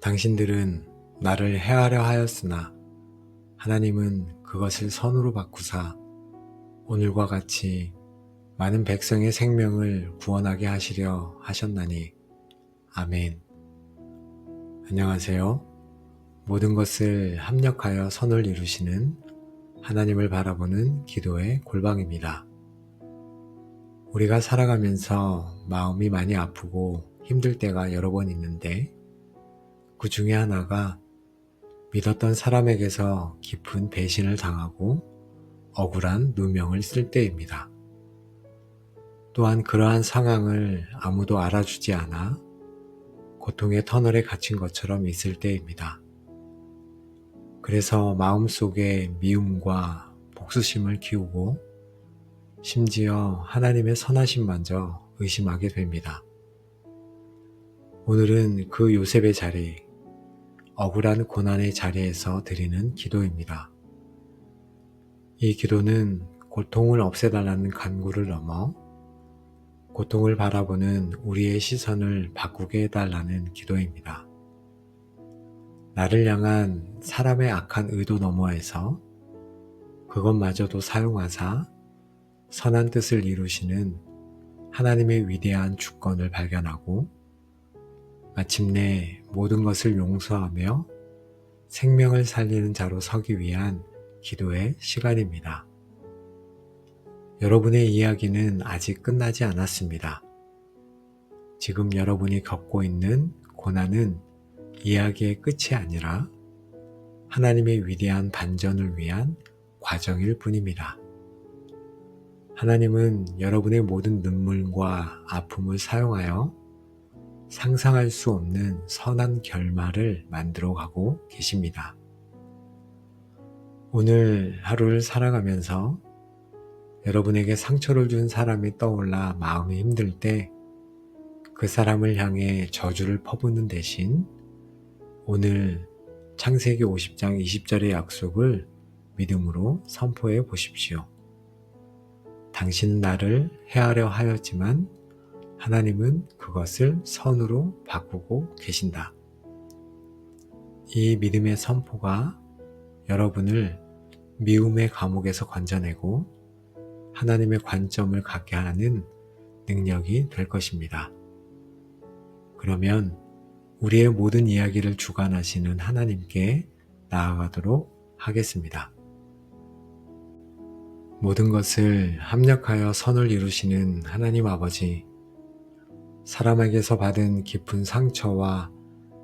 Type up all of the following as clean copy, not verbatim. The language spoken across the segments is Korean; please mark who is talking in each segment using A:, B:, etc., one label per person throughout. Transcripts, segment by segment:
A: 당신들은 나를 해하려 하였으나 하나님은 그것을 선으로 바꾸사 오늘과 같이 많은 백성의 생명을 구원하게 하시려 하셨나니. 아멘. 안녕하세요. 모든 것을 합력하여 선을 이루시는 하나님을 바라보는 기도의 골방입니다. 우리가 살아가면서 마음이 많이 아프고 힘들 때가 여러 번 있는데 그 중에 하나가 믿었던 사람에게서 깊은 배신을 당하고 억울한 누명을 쓸 때입니다. 또한 그러한 상황을 아무도 알아주지 않아 고통의 터널에 갇힌 것처럼 있을 때입니다. 그래서 마음속에 미움과 복수심을 키우고 심지어 하나님의 선하심마저 의심하게 됩니다. 오늘은 그 요셉의 자리, 억울한 고난의 자리에서 드리는 기도입니다. 이 기도는 고통을 없애달라는 간구를 넘어 고통을 바라보는 우리의 시선을 바꾸게 해달라는 기도입니다. 나를 향한 사람의 악한 의도 너머에서 그것마저도 사용하사 선한 뜻을 이루시는 하나님의 위대한 주권을 발견하고 마침내 모든 것을 용서하며 생명을 살리는 자로 서기 위한 기도의 시간입니다. 여러분의 이야기는 아직 끝나지 않았습니다. 지금 여러분이 겪고 있는 고난은 이야기의 끝이 아니라 하나님의 위대한 반전을 위한 과정일 뿐입니다. 하나님은 여러분의 모든 눈물과 아픔을 사용하여 상상할 수 없는 선한 결말을 만들어 가고 계십니다. 오늘 하루를 살아가면서 여러분에게 상처를 준 사람이 떠올라 마음이 힘들 때 그 사람을 향해 저주를 퍼붓는 대신 오늘 창세기 50장 20절의 약속을 믿음으로 선포해 보십시오. 당신은 나를 해하려 하였지만 하나님은 그것을 선으로 바꾸고 계신다. 이 믿음의 선포가 여러분을 미움의 감옥에서 건져내고 하나님의 관점을 갖게 하는 능력이 될 것입니다. 그러면 우리의 모든 이야기를 주관하시는 하나님께 나아가도록 하겠습니다. 모든 것을 합력하여 선을 이루시는 하나님 아버지, 사람에게서 받은 깊은 상처와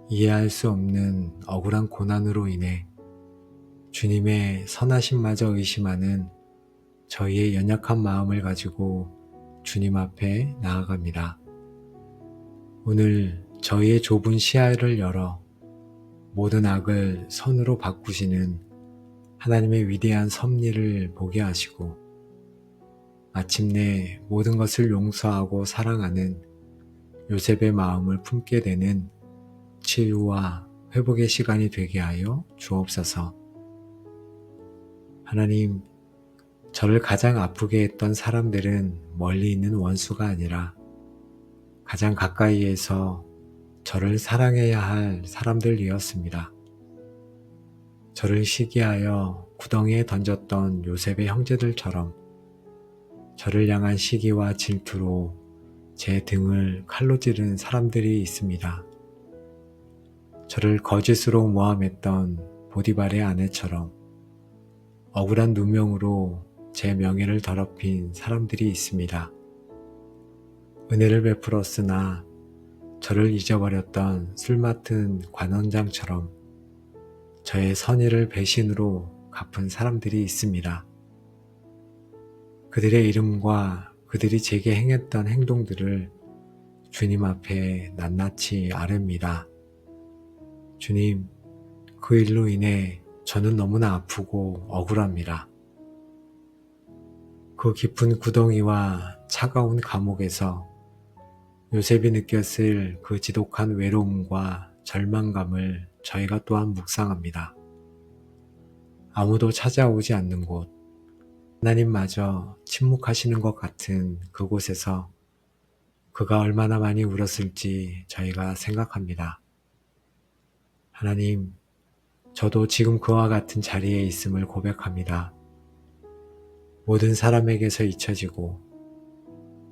A: 이해할 수 없는 억울한 고난으로 인해 주님의 선하심마저 의심하는 저희의 연약한 마음을 가지고 주님 앞에 나아갑니다. 오늘 저희의 좁은 시야를 열어 모든 악을 선으로 바꾸시는 하나님의 위대한 섭리를 보게 하시고 마침내 모든 것을 용서하고 사랑하는 요셉의 마음을 품게 되는 치유와 회복의 시간이 되게 하여 주옵소서. 하나님, 저를 가장 아프게 했던 사람들은 멀리 있는 원수가 아니라 가장 가까이에서 저를 사랑해야 할 사람들이었습니다. 저를 시기하여 구덩이에 던졌던 요셉의 형제들처럼 저를 향한 시기와 질투로 제 등을 칼로 찌른 사람들이 있습니다. 저를 거짓으로 모함했던 보디발의 아내처럼 억울한 누명으로 제 명예를 더럽힌 사람들이 있습니다. 은혜를 베풀었으나 저를 잊어버렸던 술 맡은 관원장처럼 저의 선의를 배신으로 갚은 사람들이 있습니다. 그들의 이름과 그들이 제게 행했던 행동들을 주님 앞에 낱낱이 아뢰입니다. 주님, 그 일로 인해 저는 너무나 아프고 억울합니다. 그 깊은 구덩이와 차가운 감옥에서 요셉이 느꼈을 그 지독한 외로움과 절망감을 저희가 또한 묵상합니다. 아무도 찾아오지 않는 곳, 하나님마저 침묵하시는 것 같은 그곳에서 그가 얼마나 많이 울었을지 저희가 생각합니다. 하나님, 저도 지금 그와 같은 자리에 있음을 고백합니다. 모든 사람에게서 잊혀지고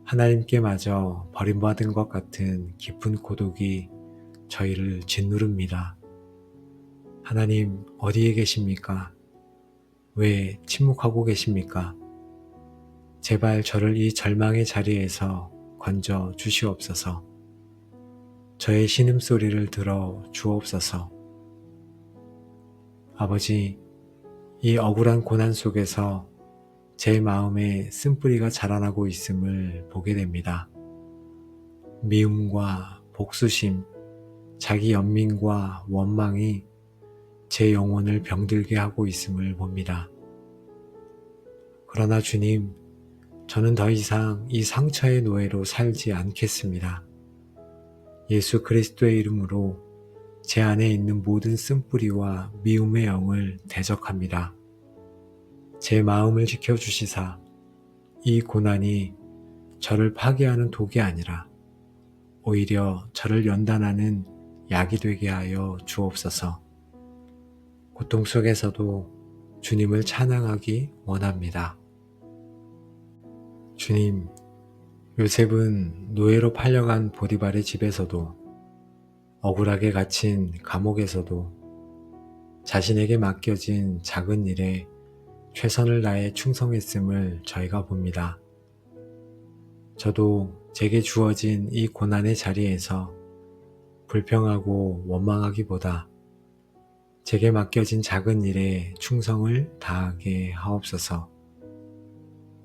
A: 하나님께마저 버림받은 것 같은 깊은 고독이 저희를 짓누릅니다. 하나님, 어디에 계십니까? 왜 침묵하고 계십니까? 제발 저를 이 절망의 자리에서 건져 주시옵소서. 저의 신음소리를 들어 주옵소서. 아버지, 이 억울한 고난 속에서 제 마음에 쓴뿌리가 자라나고 있음을 보게 됩니다. 미움과 복수심, 자기 연민과 원망이 제 영혼을 병들게 하고 있음을 봅니다. 그러나 주님, 저는 더 이상 이 상처의 노예로 살지 않겠습니다. 예수 그리스도의 이름으로 제 안에 있는 모든 쓴뿌리와 미움의 영을 대적합니다. 제 마음을 지켜주시사 이 고난이 저를 파괴하는 독이 아니라 오히려 저를 연단하는 약이 되게 하여 주옵소서. 고통 속에서도 주님을 찬양하기 원합니다. 주님, 요셉은 노예로 팔려간 보디발의 집에서도 억울하게 갇힌 감옥에서도 자신에게 맡겨진 작은 일에 최선을 다해 충성했음을 저희가 봅니다. 저도 제게 주어진 이 고난의 자리에서 불평하고 원망하기보다 제게 맡겨진 작은 일에 충성을 다하게 하옵소서.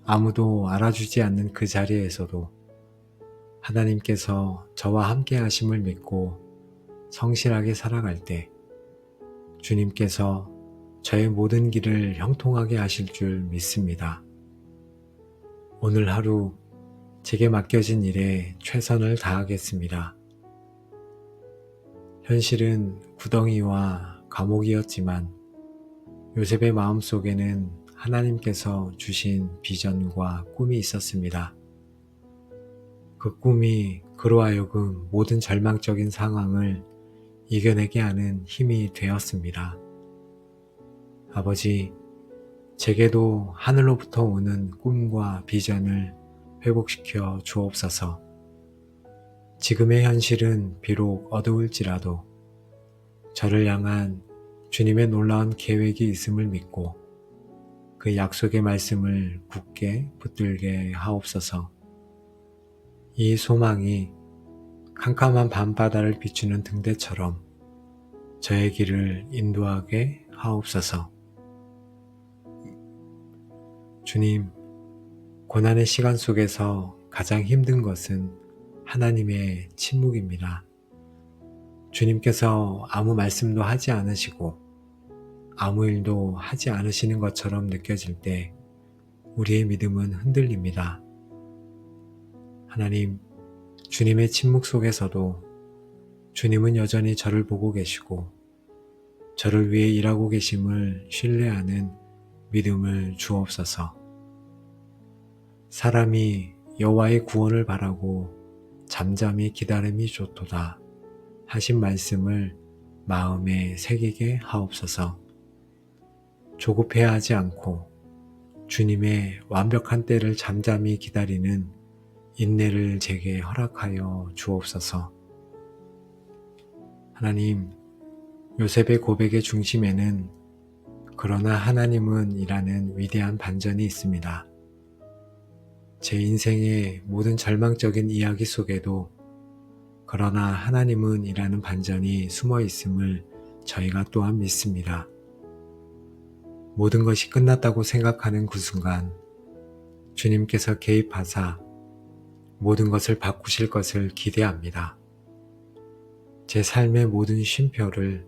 A: 아무도 알아주지 않는 그 자리에서도 하나님께서 저와 함께 하심을 믿고 성실하게 살아갈 때 주님께서 저의 모든 길을 형통하게 하실 줄 믿습니다. 오늘 하루 제게 맡겨진 일에 최선을 다하겠습니다. 현실은 구덩이와 감옥이었지만 요셉의 마음속에는 하나님께서 주신 비전과 꿈이 있었습니다. 그 꿈이 그로 하여금 모든 절망적인 상황을 이겨내게 하는 힘이 되었습니다. 아버지, 제게도 하늘로부터 오는 꿈과 비전을 회복시켜 주옵소서. 지금의 현실은 비록 어두울지라도 저를 향한 주님의 놀라운 계획이 있음을 믿고 그 약속의 말씀을 굳게 붙들게 하옵소서. 이 소망이 캄캄한 밤바다를 비추는 등대처럼 저의 길을 인도하게 하옵소서. 주님, 고난의 시간 속에서 가장 힘든 것은 하나님의 침묵입니다. 주님께서 아무 말씀도 하지 않으시고 아무 일도 하지 않으시는 것처럼 느껴질 때 우리의 믿음은 흔들립니다. 하나님, 주님의 침묵 속에서도 주님은 여전히 저를 보고 계시고 저를 위해 일하고 계심을 신뢰하는 믿음을 주옵소서. 사람이 여호와의 구원을 바라고 잠잠히 기다림이 좋도다 하신 말씀을 마음에 새기게 하옵소서. 조급해하지 않고 주님의 완벽한 때를 잠잠히 기다리는 인내를 제게 허락하여 주옵소서. 하나님, 요셉의 고백의 중심에는 그러나 하나님은 이라는 위대한 반전이 있습니다. 제 인생의 모든 절망적인 이야기 속에도 그러나 하나님은 이라는 반전이 숨어 있음을 저희가 또한 믿습니다. 모든 것이 끝났다고 생각하는 그 순간 주님께서 개입하사 모든 것을 바꾸실 것을 기대합니다. 제 삶의 모든 쉼표를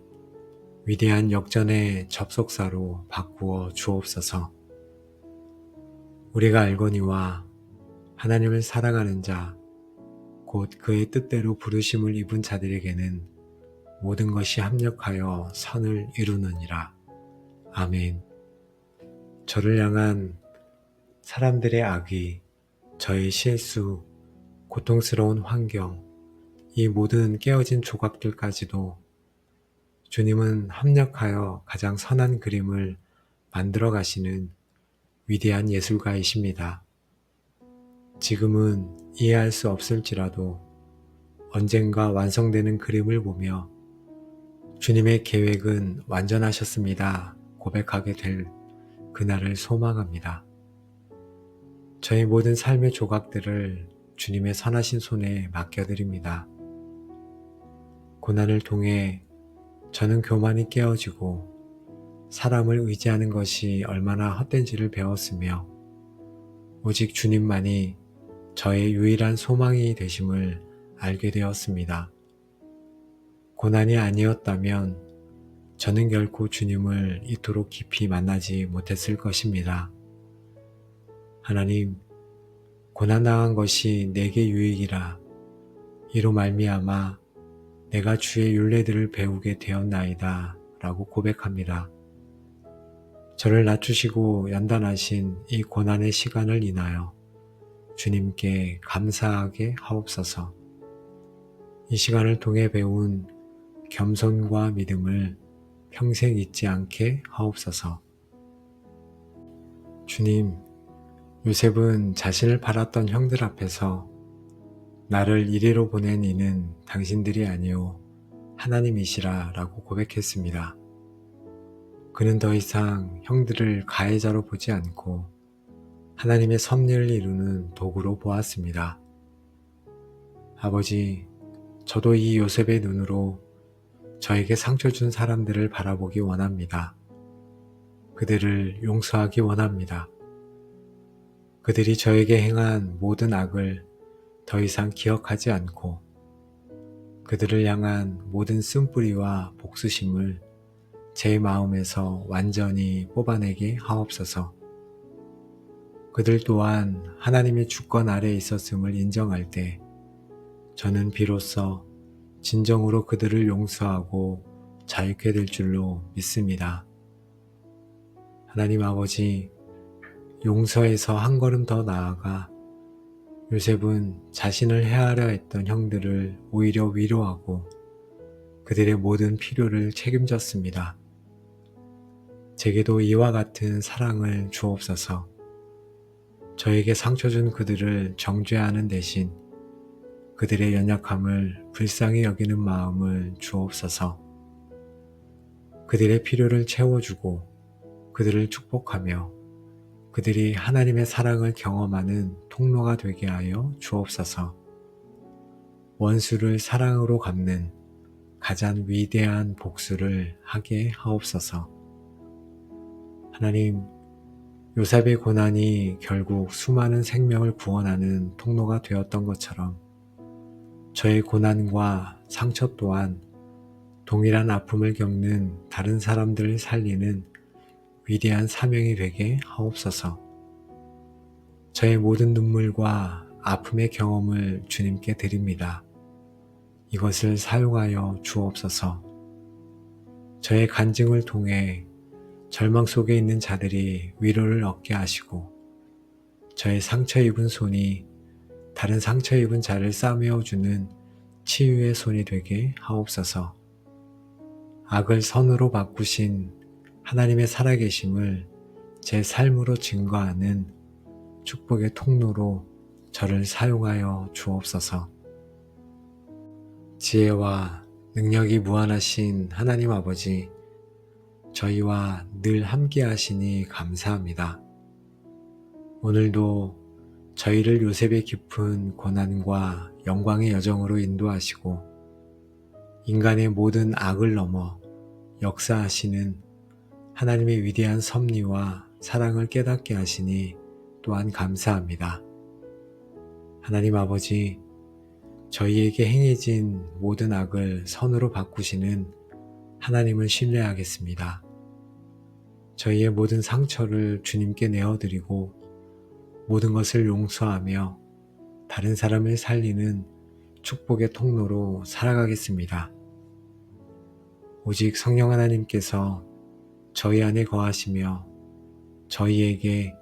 A: 위대한 역전의 접속사로 바꾸어 주옵소서. 우리가 알거니와 하나님을 사랑하는 자, 곧 그의 뜻대로 부르심을 입은 자들에게는 모든 것이 합력하여 선을 이루느니라. 아멘. 저를 향한 사람들의 악의, 저의 실수, 고통스러운 환경, 이 모든 깨어진 조각들까지도 주님은 합력하여 가장 선한 그림을 만들어 가시는 위대한 예술가이십니다. 지금은 이해할 수 없을지라도 언젠가 완성되는 그림을 보며 주님의 계획은 완전하셨습니다 고백하게 될 그날을 소망합니다. 저의 모든 삶의 조각들을 주님의 선하신 손에 맡겨드립니다. 고난을 통해 저는 교만이 깨어지고 사람을 의지하는 것이 얼마나 헛된지를 배웠으며 오직 주님만이 저의 유일한 소망이 되심을 알게 되었습니다. 고난이 아니었다면 저는 결코 주님을 이토록 깊이 만나지 못했을 것입니다. 하나님, 고난당한 것이 내게 유익이라 이로 말미암아 내가 주의 율례들을 배우게 되었나이다 라고 고백합니다. 저를 낮추시고 연단하신 이 고난의 시간을 인하여 주님께 감사하게 하옵소서. 이 시간을 통해 배운 겸손과 믿음을 평생 잊지 않게 하옵소서. 주님, 요셉은 자신을 팔았던 형들 앞에서 나를 이리로 보낸 이는 당신들이 아니오 하나님이시라 라고 고백했습니다. 그는 더 이상 형들을 가해자로 보지 않고 하나님의 섭리를 이루는 도구로 보았습니다. 아버지, 저도 이 요셉의 눈으로 저에게 상처 준 사람들을 바라보기 원합니다. 그들을 용서하기 원합니다. 그들이 저에게 행한 모든 악을 더 이상 기억하지 않고 그들을 향한 모든 쓴뿌리와 복수심을 제 마음에서 완전히 뽑아내게 하옵소서. 그들 또한 하나님의 주권 아래에 있었음을 인정할 때 저는 비로소 진정으로 그들을 용서하고 자유케 될 줄로 믿습니다. 하나님 아버지, 용서에서 한 걸음 더 나아가 요셉은 자신을 해하려 했던 형들을 오히려 위로하고 그들의 모든 필요를 책임졌습니다. 제게도 이와 같은 사랑을 주옵소서. 저에게 상처 준 그들을 정죄하는 대신 그들의 연약함을 불쌍히 여기는 마음을 주옵소서. 그들의 필요를 채워주고 그들을 축복하며 그들이 하나님의 사랑을 경험하는 통로가 되게 하여 주옵소서. 원수를 사랑으로 갚는 가장 위대한 복수를 하게 하옵소서. 하나님, 요셉의 고난이 결국 수많은 생명을 구원하는 통로가 되었던 것처럼 저의 고난과 상처 또한 동일한 아픔을 겪는 다른 사람들을 살리는 위대한 사명이 되게 하옵소서. 저의 모든 눈물과 아픔의 경험을 주님께 드립니다. 이것을 사용하여 주옵소서. 저의 간증을 통해 절망 속에 있는 자들이 위로를 얻게 하시고 저의 상처 입은 손이 다른 상처 입은 자를 싸매어 주는 치유의 손이 되게 하옵소서. 악을 선으로 바꾸신 하나님의 살아계심을 제 삶으로 증거하는 축복의 통로로 저를 사용하여 주옵소서. 지혜와 능력이 무한하신 하나님 아버지, 저희와 늘 함께 하시니 감사합니다. 오늘도 저희를 요셉의 깊은 고난과 영광의 여정으로 인도하시고 인간의 모든 악을 넘어 역사하시는 하나님의 위대한 섭리와 사랑을 깨닫게 하시니 또한 감사합니다. 하나님 아버지, 저희에게 행해진 모든 악을 선으로 바꾸시는 하나님을 신뢰하겠습니다. 저희의 모든 상처를 주님께 내어드리고 모든 것을 용서하며 다른 사람을 살리는 축복의 통로로 살아가겠습니다. 오직 성령 하나님께서 저희 안에 거하시며 저희에게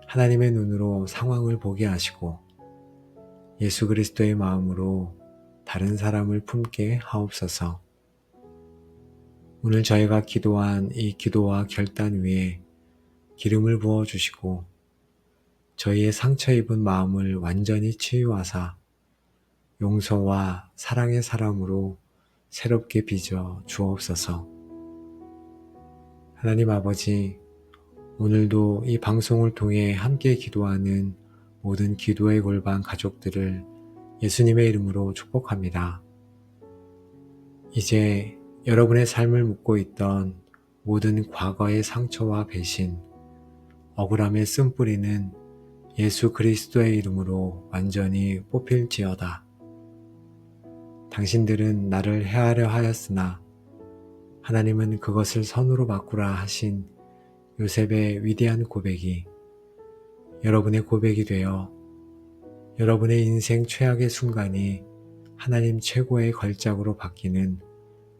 A: 하나님의 눈으로 상황을 보게 하시고 예수 그리스도의 마음으로 다른 사람을 품게 하옵소서. 오늘 저희가 기도한 이 기도와 결단 위에 기름을 부어주시고 저희의 상처 입은 마음을 완전히 치유하사 용서와 사랑의 사람으로 새롭게 빚어 주옵소서. 하나님 아버지, 오늘도 이 방송을 통해 함께 기도하는 모든 기도의 골방 가족들을 예수님의 이름으로 축복합니다. 이제 여러분의 삶을 묻고 있던 모든 과거의 상처와 배신, 억울함의 쓴뿌리는 예수 그리스도의 이름으로 완전히 뽑힐지어다. 당신들은 나를 해하려 하였으나 하나님은 그것을 선으로 바꾸라 하신 요셉의 위대한 고백이 여러분의 고백이 되어 여러분의 인생 최악의 순간이 하나님 최고의 걸작으로 바뀌는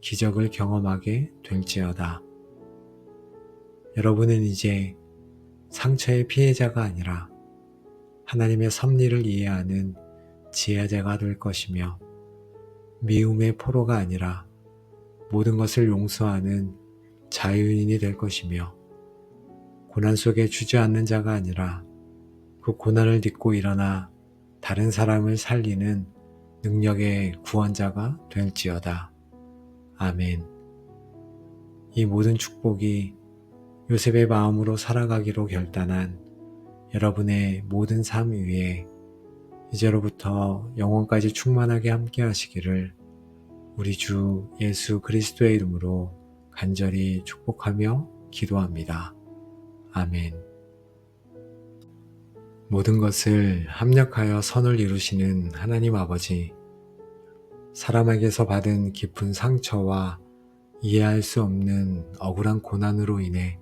A: 기적을 경험하게 될지어다. 여러분은 이제 상처의 피해자가 아니라 하나님의 섭리를 이해하는 지혜자가 될 것이며 미움의 포로가 아니라 모든 것을 용서하는 자유인이 될 것이며 고난 속에 주저앉는 자가 아니라 그 고난을 딛고 일어나 다른 사람을 살리는 능력의 구원자가 될지어다. 아멘. 이 모든 축복이 요셉의 마음으로 살아가기로 결단한 여러분의 모든 삶 위에 이제로부터 영원까지 충만하게 함께 하시기를 우리 주 예수 그리스도의 이름으로 간절히 축복하며 기도합니다. 아멘. 모든 것을 합력하여 선을 이루시는 하나님 아버지, 사람에게서 받은 깊은 상처와 이해할 수 없는 억울한 고난으로 인해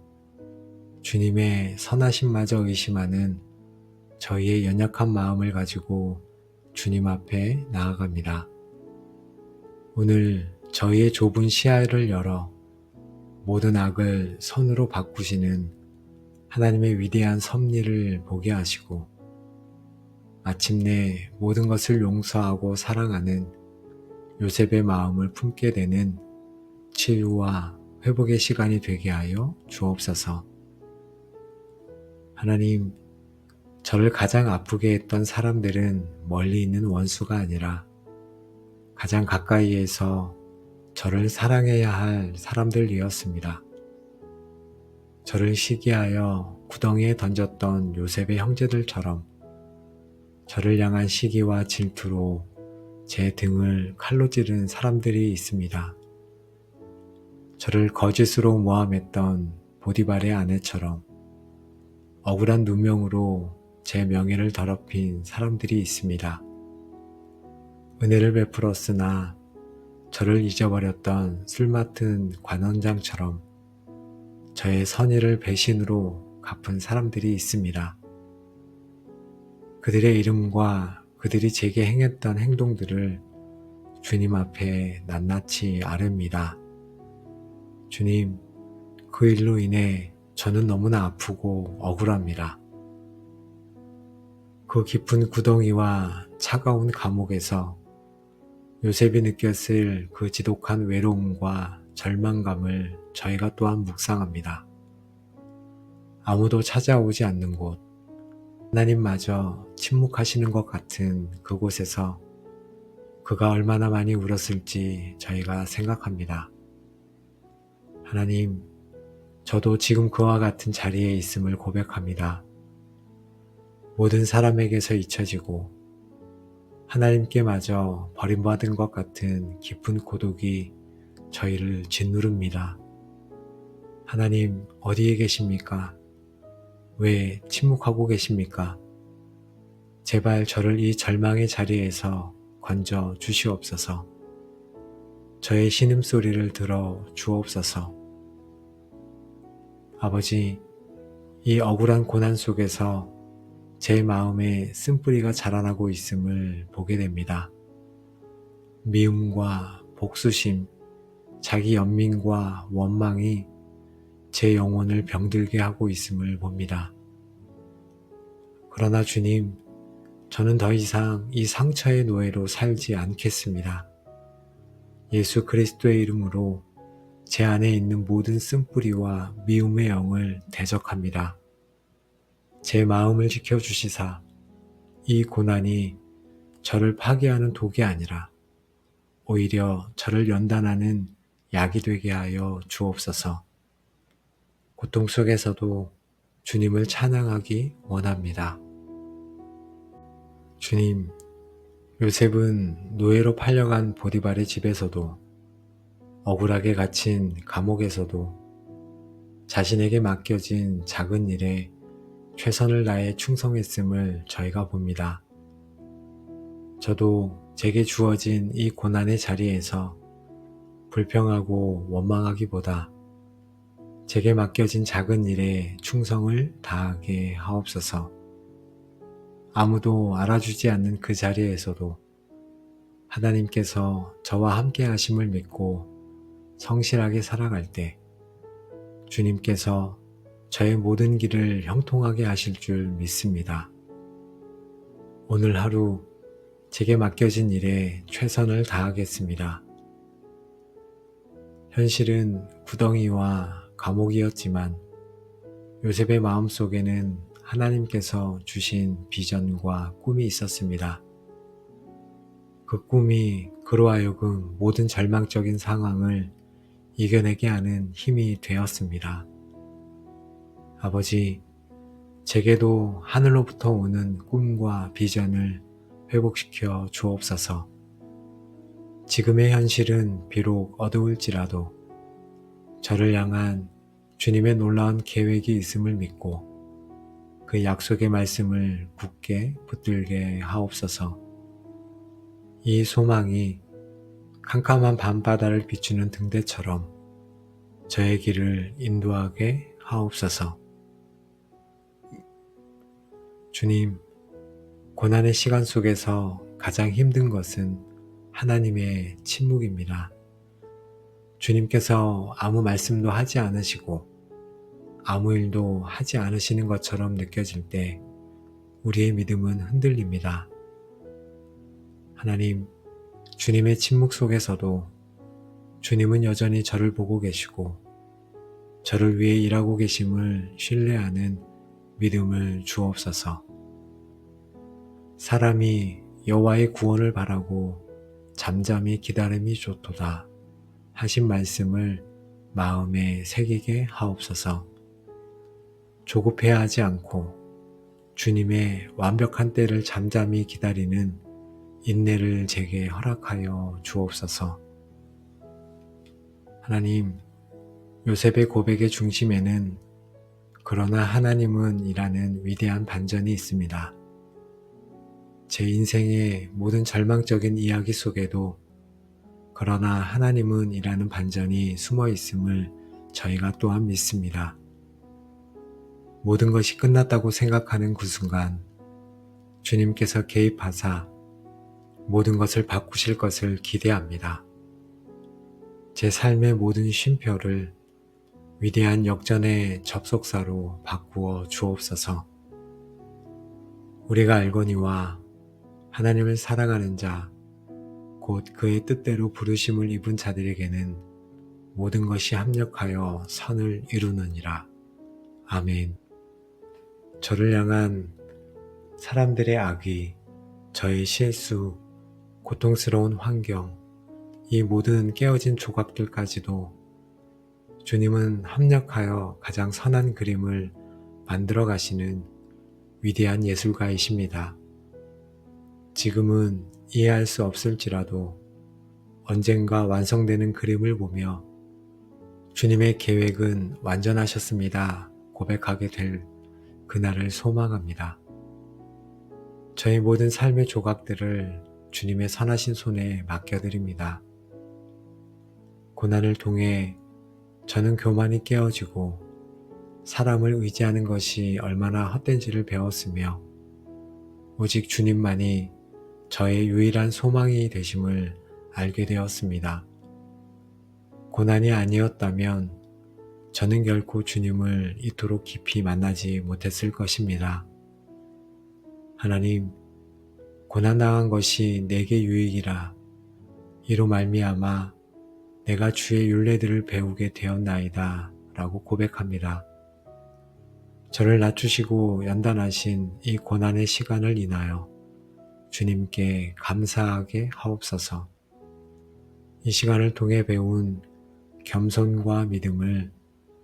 A: 주님의 선하심마저 의심하는 저희의 연약한 마음을 가지고 주님 앞에 나아갑니다. 오늘 저희의 좁은 시야를 열어 모든 악을 선으로 바꾸시는 하나님의 위대한 섭리를 보게 하시고 마침내 모든 것을 용서하고 사랑하는 요셉의 마음을 품게 되는 치유와 회복의 시간이 되게 하여 주옵소서. 하나님, 저를 가장 아프게 했던 사람들은 멀리 있는 원수가 아니라 가장 가까이에서 저를 사랑해야 할 사람들이었습니다. 저를 시기하여 구덩이에 던졌던 요셉의 형제들처럼 저를 향한 시기와 질투로 제 등을 칼로 찌른 사람들이 있습니다. 저를 거짓으로 모함했던 보디발의 아내처럼 억울한 누명으로 제 명예를 더럽힌 사람들이 있습니다. 은혜를 베풀었으나 저를 잊어버렸던 술 맡은 관원장처럼 저의 선의를 배신으로 갚은 사람들이 있습니다. 그들의 이름과 그들이 제게 행했던 행동들을 주님 앞에 낱낱이 아릅니다. 주님, 그 일로 인해 저는 너무나 아프고 억울합니다. 그 깊은 구덩이와 차가운 감옥에서 요셉이 느꼈을 그 지독한 외로움과 절망감을 저희가 또한 묵상합니다. 아무도 찾아오지 않는 곳, 하나님마저 침묵하시는 것 같은 그곳에서 그가 얼마나 많이 울었을지 저희가 생각합니다. 하나님, 저도 지금 그와 같은 자리에 있음을 고백합니다. 모든 사람에게서 잊혀지고 하나님께마저 버림받은 것 같은 깊은 고독이 저희를 짓누릅니다. 하나님, 어디에 계십니까? 왜 침묵하고 계십니까? 제발 저를 이 절망의 자리에서 건져 주시옵소서. 저의 신음소리를 들어 주옵소서. 아버지, 이 억울한 고난 속에서 제 마음에 쓴뿌리가 자라나고 있음을 보게 됩니다. 미움과 복수심, 자기 연민과 원망이 제 영혼을 병들게 하고 있음을 봅니다. 그러나 주님, 저는 더 이상 이 상처의 노예로 살지 않겠습니다. 예수 그리스도의 이름으로 제 안에 있는 모든 쓴뿌리와 미움의 영을 대적합니다. 제 마음을 지켜주시사 이 고난이 저를 파괴하는 독이 아니라 오히려 저를 연단하는 약이 되게 하여 주옵소서. 고통 속에서도 주님을 찬양하기 원합니다. 주님, 요셉은 노예로 팔려간 보디발의 집에서도 억울하게 갇힌 감옥에서도 자신에게 맡겨진 작은 일에 최선을 다해 충성했음을 저희가 봅니다. 저도 제게 주어진 이 고난의 자리에서 불평하고 원망하기보다 제게 맡겨진 작은 일에 충성을 다하게 하옵소서. 아무도 알아주지 않는 그 자리에서도 하나님께서 저와 함께 하심을 믿고 성실하게 살아갈 때 주님께서 저의 모든 길을 형통하게 하실 줄 믿습니다. 오늘 하루 제게 맡겨진 일에 최선을 다하겠습니다. 현실은 구덩이와 감옥이었지만 요셉의 마음속에는 하나님께서 주신 비전과 꿈이 있었습니다. 그 꿈이 그로 하여금 모든 절망적인 상황을 이겨내게 하는 힘이 되었습니다. 아버지, 제게도 하늘로부터 오는 꿈과 비전을 회복시켜 주옵소서. 지금의 현실은 비록 어두울지라도 저를 향한 주님의 놀라운 계획이 있음을 믿고 그 약속의 말씀을 굳게 붙들게 하옵소서. 이 소망이 캄캄한 밤바다를 비추는 등대처럼 저의 길을 인도하게 하옵소서. 주님, 고난의 시간 속에서 가장 힘든 것은 하나님의 침묵입니다. 주님께서 아무 말씀도 하지 않으시고 아무 일도 하지 않으시는 것처럼 느껴질 때 우리의 믿음은 흔들립니다. 하나님, 주님의 침묵 속에서도 주님은 여전히 저를 보고 계시고 저를 위해 일하고 계심을 신뢰하는 믿음을 주옵소서. 사람이 여호와의 구원을 바라고 잠잠히 기다림이 좋도다 하신 말씀을 마음에 새기게 하옵소서. 조급해하지 않고 주님의 완벽한 때를 잠잠히 기다리는 인내를 제게 허락하여 주옵소서. 하나님, 요셉의 고백의 중심에는 그러나 하나님은 이라는 위대한 반전이 있습니다. 제 인생의 모든 절망적인 이야기 속에도 그러나 하나님은 이라는 반전이 숨어 있음을 저희가 또한 믿습니다. 모든 것이 끝났다고 생각하는 그 순간 주님께서 개입하사 모든 것을 바꾸실 것을 기대합니다. 제 삶의 모든 쉼표를 위대한 역전의 접속사로 바꾸어 주옵소서. 우리가 알거니와 하나님을 사랑하는 자, 곧 그의 뜻대로 부르심을 입은 자들에게는 모든 것이 합력하여 선을 이루느니라. 아멘. 저를 향한 사람들의 악의, 저의 실수, 고통스러운 환경, 이 모든 깨어진 조각들까지도 주님은 합력하여 가장 선한 그림을 만들어 가시는 위대한 예술가이십니다. 지금은 이해할 수 없을지라도 언젠가 완성되는 그림을 보며 주님의 계획은 완전하셨습니다 고백하게 될 그날을 소망합니다. 저희 모든 삶의 조각들을 주님의 선하신 손에 맡겨드립니다. 고난을 통해 저는 교만이 깨어지고 사람을 의지하는 것이 얼마나 헛된지를 배웠으며 오직 주님만이 저의 유일한 소망이 되심을 알게 되었습니다. 고난이 아니었다면 저는 결코 주님을 이토록 깊이 만나지 못했을 것입니다. 하나님, 고난당한 것이 내게 유익이라 이로 말미암아 내가 주의 율례들을 배우게 되었나이다 라고 고백합니다. 저를 낮추시고 연단하신 이 고난의 시간을 인하여 주님께 감사하게 하옵소서. 이 시간을 통해 배운 겸손과 믿음을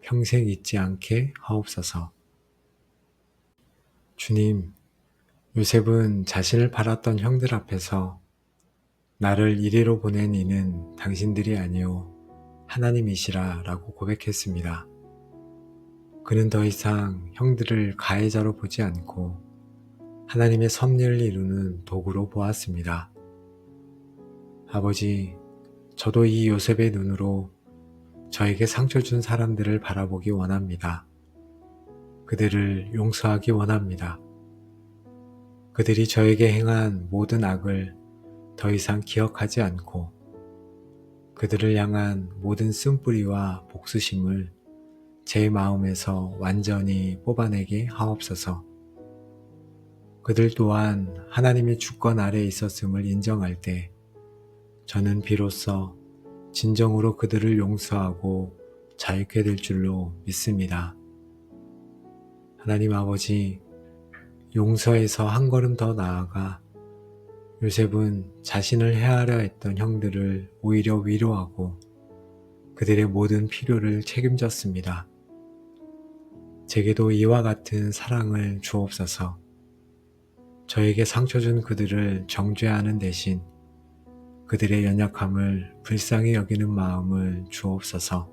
A: 평생 잊지 않게 하옵소서. 주님, 요셉은 자신을 팔았던 형들 앞에서 나를 이리로 보낸 이는 당신들이 아니요 하나님이시라 라고 고백했습니다. 그는 더 이상 형들을 가해자로 보지 않고 하나님의 섭리를 이루는 도구로 보았습니다. 아버지, 저도 이 요셉의 눈으로 저에게 상처 준 사람들을 바라보기 원합니다. 그들을 용서하기 원합니다. 그들이 저에게 행한 모든 악을 더 이상 기억하지 않고 그들을 향한 모든 쓴뿌리와 복수심을 제 마음에서 완전히 뽑아내게 하옵소서. 그들 또한 하나님의 주권 아래에 있었음을 인정할 때 저는 비로소 진정으로 그들을 용서하고 자유케 될 줄로 믿습니다. 하나님 아버지, 용서에서 한 걸음 더 나아가 요셉은 자신을 해하려 했던 형들을 오히려 위로하고 그들의 모든 필요를 책임졌습니다. 제게도 이와 같은 사랑을 주옵소서. 저에게 상처 준 그들을 정죄하는 대신 그들의 연약함을 불쌍히 여기는 마음을 주옵소서.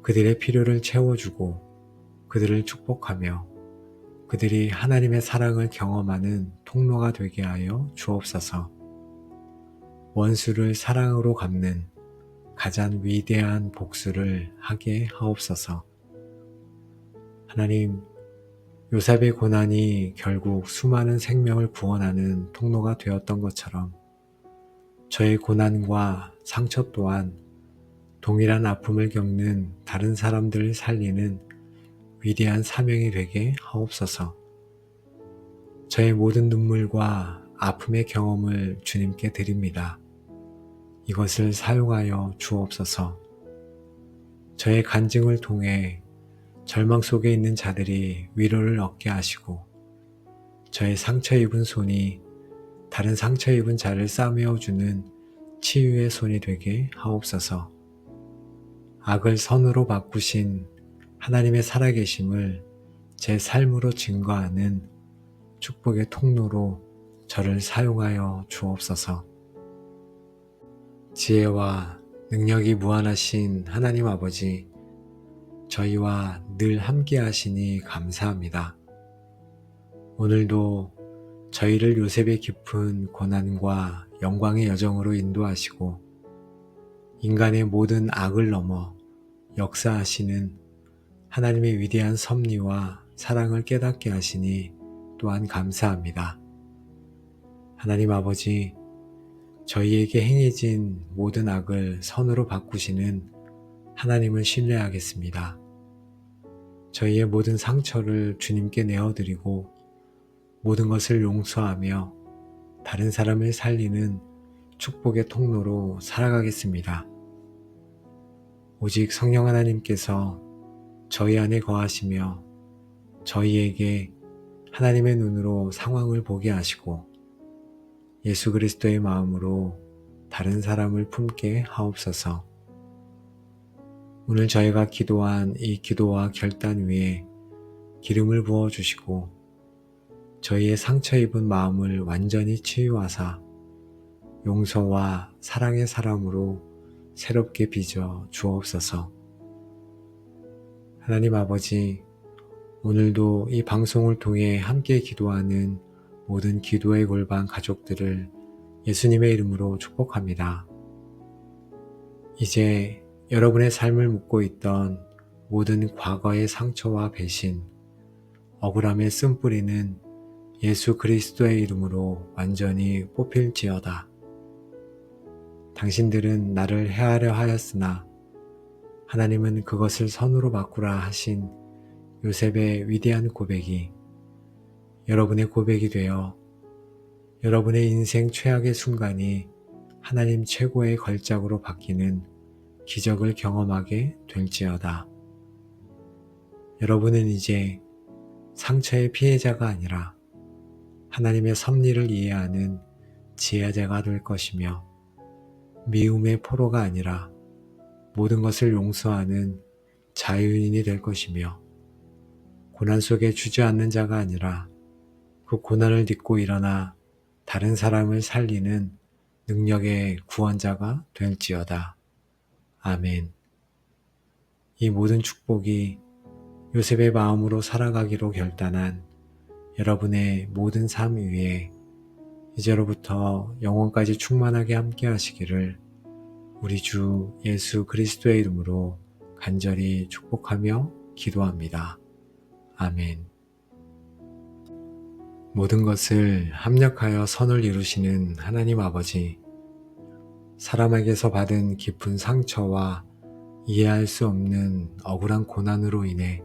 A: 그들의 필요를 채워주고 그들을 축복하며 그들이 하나님의 사랑을 경험하는 통로가 되게 하여 주옵소서. 원수를 사랑으로 갚는 가장 위대한 복수를 하게 하옵소서. 하나님, 요셉의 고난이 결국 수많은 생명을 구원하는 통로가 되었던 것처럼 저의 고난과 상처 또한 동일한 아픔을 겪는 다른 사람들을 살리는 위대한 사명이 되게 하옵소서. 저의 모든 눈물과 아픔의 경험을 주님께 드립니다. 이것을 사용하여 주옵소서. 저의 간증을 통해 절망 속에 있는 자들이 위로를 얻게 하시고 저의 상처 입은 손이 다른 상처 입은 자를 싸매어주는 치유의 손이 되게 하옵소서. 악을 선으로 바꾸신 하나님의 살아계심을 제 삶으로 증거하는 축복의 통로로 저를 사용하여 주옵소서. 지혜와 능력이 무한하신 하나님 아버지, 저희와 늘 함께 하시니 감사합니다. 오늘도 저희를 요셉의 깊은 고난과 영광의 여정으로 인도하시고 인간의 모든 악을 넘어 역사하시는 하나님의 위대한 섭리와 사랑을 깨닫게 하시니 또한 감사합니다. 하나님 아버지, 저희에게 행해진 모든 악을 선으로 바꾸시는 하나님을 신뢰하겠습니다. 저희의 모든 상처를 주님께 내어드리고 모든 것을 용서하며 다른 사람을 살리는 축복의 통로로 살아가겠습니다. 오직 성령 하나님께서 저희 안에 거하시며 저희에게 하나님의 눈으로 상황을 보게 하시고 예수 그리스도의 마음으로 다른 사람을 품게 하옵소서. 오늘 저희가 기도한 이 기도와 결단 위에 기름을 부어주시고 저희의 상처 입은 마음을 완전히 치유하사 용서와 사랑의 사람으로 새롭게 빚어 주옵소서. 하나님 아버지, 오늘도 이 방송을 통해 함께 기도하는 모든 기도의 골방 가족들을 예수님의 이름으로 축복합니다. 이제 여러분의 삶을 묻고 있던 모든 과거의 상처와 배신, 억울함의 쓴뿌리는 예수 그리스도의 이름으로 완전히 뽑힐지어다. 당신들은 나를 해하려 하였으나 하나님은 그것을 선으로 바꾸라 하신 요셉의 위대한 고백이 여러분의 고백이 되어 여러분의 인생 최악의 순간이 하나님 최고의 걸작으로 바뀌는 기적을 경험하게 될지어다. 여러분은 이제 상처의 피해자가 아니라 하나님의 섭리를 이해하는 지혜자가 될 것이며, 미움의 포로가 아니라 모든 것을 용서하는 자유인이 될 것이며, 고난 속에 주저앉는 자가 아니라 그 고난을 딛고 일어나 다른 사람을 살리는 능력의 구원자가 될지어다. 아멘. 이 모든 축복이 요셉의 마음으로 살아가기로 결단한 여러분의 모든 삶 위에 이제로부터 영원까지 충만하게 함께 하시기를 우리 주 예수 그리스도의 이름으로 간절히 축복하며 기도합니다. 아멘. 모든 것을 합력하여 선을 이루시는 하나님 아버지, 사람에게서 받은 깊은 상처와 이해할 수 없는 억울한 고난으로 인해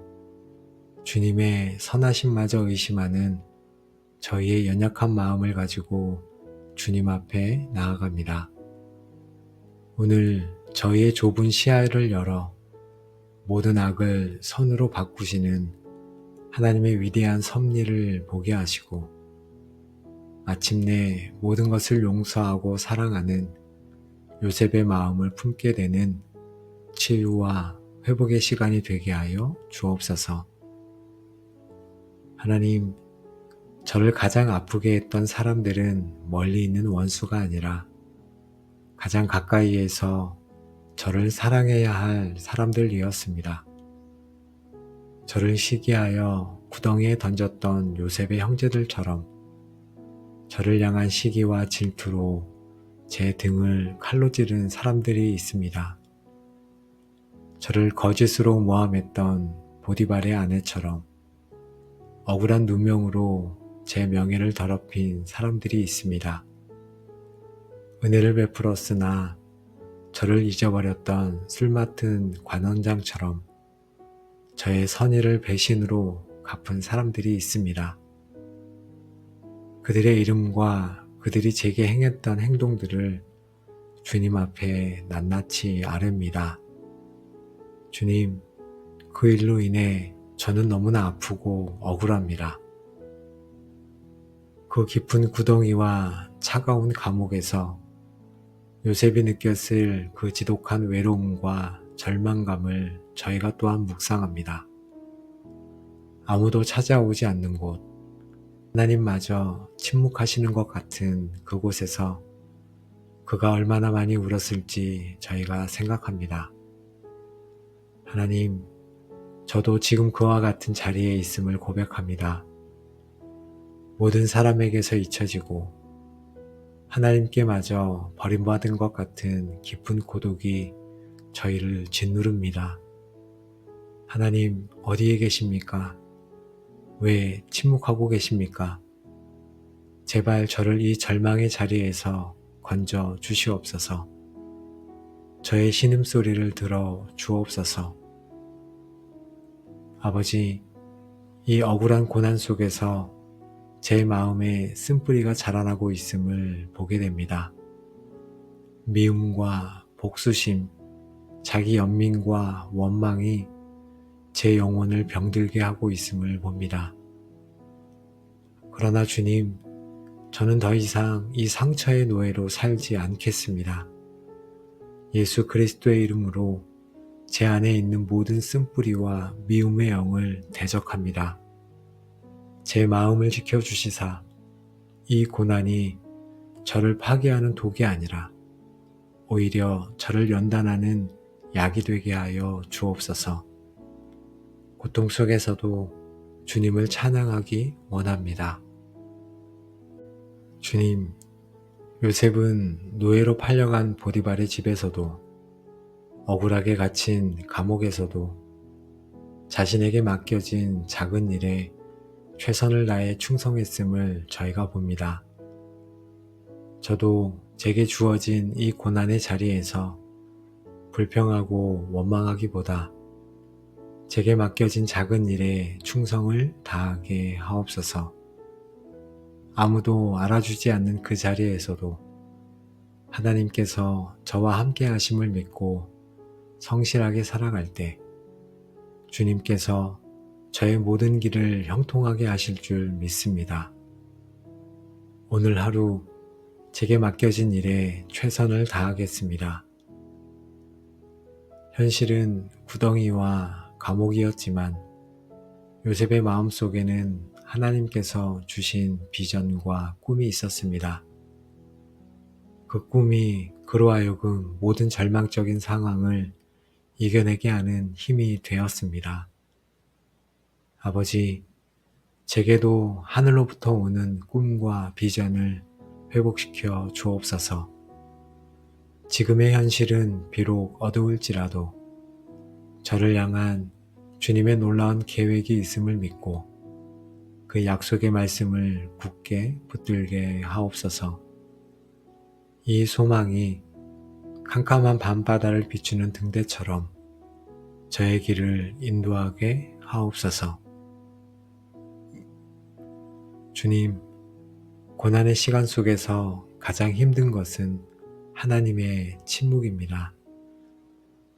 A: 주님의 선하심마저 의심하는 저희의 연약한 마음을 가지고 주님 앞에 나아갑니다. 오늘 저희의 좁은 시야를 열어 모든 악을 선으로 바꾸시는 하나님의 위대한 섭리를 보게 하시고, 마침내 모든 것을 용서하고 사랑하는 요셉의 마음을 품게 되는 치유와 회복의 시간이 되게 하여 주옵소서. 하나님, 저를 가장 아프게 했던 사람들은 멀리 있는 원수가 아니라 가장 가까이에서 저를 사랑해야 할 사람들이었습니다. 저를 시기하여 구덩이에 던졌던 요셉의 형제들처럼 저를 향한 시기와 질투로 제 등을 칼로 찌른 사람들이 있습니다. 저를 거짓으로 모함했던 보디발의 아내처럼 억울한 누명으로 제 명예를 더럽힌 사람들이 있습니다. 은혜를 베풀었으나 저를 잊어버렸던 술 맡은 관원장처럼 저의 선의를 배신으로 갚은 사람들이 있습니다. 그들의 이름과 그들이 제게 행했던 행동들을 주님 앞에 낱낱이 아뢰입니다. 주님, 그 일로 인해 저는 너무나 아프고 억울합니다. 그 깊은 구덩이와 차가운 감옥에서 요셉이 느꼈을 그 지독한 외로움과 절망감을 저희가 또한 묵상합니다. 아무도 찾아오지 않는 곳, 하나님마저 침묵하시는 것 같은 그곳에서 그가 얼마나 많이 울었을지 저희가 생각합니다. 하나님, 저도 지금 그와 같은 자리에 있음을 고백합니다. 모든 사람에게서 잊혀지고 하나님께마저 버림받은 것 같은 깊은 고독이 저희를 짓누릅니다. 하나님, 어디에 계십니까? 왜 침묵하고 계십니까? 제발 저를 이 절망의 자리에서 건져 주시옵소서. 저의 신음소리를 들어 주옵소서. 아버지, 이 억울한 고난 속에서 제 마음에 쓴뿌리가 자라나고 있음을 보게 됩니다. 미움과 복수심, 자기 연민과 원망이 제 영혼을 병들게 하고 있음을 봅니다. 그러나 주님, 저는 더 이상 이 상처의 노예로 살지 않겠습니다. 예수 그리스도의 이름으로 제 안에 있는 모든 쓴뿌리와 미움의 영을 대적합니다. 제 마음을 지켜주시사 이 고난이 저를 파괴하는 독이 아니라 오히려 저를 연단하는 약이 되게 하여 주옵소서. 고통 속에서도 주님을 찬양하기 원합니다. 주님, 요셉은 노예로 팔려간 보디발의 집에서도, 억울하게 갇힌 감옥에서도 자신에게 맡겨진 작은 일에 최선을 다해 충성했음을 저희가 봅니다. 저도 제게 주어진 이 고난의 자리에서 불평하고 원망하기보다 제게 맡겨진 작은 일에 충성을 다하게 하옵소서. 아무도 알아주지 않는 그 자리에서도 하나님께서 저와 함께 하심을 믿고 성실하게 살아갈 때 주님께서 저의 모든 길을 형통하게 하실 줄 믿습니다. 오늘 하루 제게 맡겨진 일에 최선을 다하겠습니다. 현실은 구덩이와 감옥이었지만 요셉의 마음속에는 하나님께서 주신 비전과 꿈이 있었습니다. 그 꿈이 그로 하여금 모든 절망적인 상황을 이겨내게 하는 힘이 되었습니다. 아버지, 제게도 하늘로부터 오는 꿈과 비전을 회복시켜 주옵소서. 지금의 현실은 비록 어두울지라도 저를 향한 주님의 놀라운 계획이 있음을 믿고 그 약속의 말씀을 굳게 붙들게 하옵소서. 이 소망이 캄캄한 밤바다를 비추는 등대처럼 저의 길을 인도하게 하옵소서. 주님, 고난의 시간 속에서 가장 힘든 것은 하나님의 침묵입니다.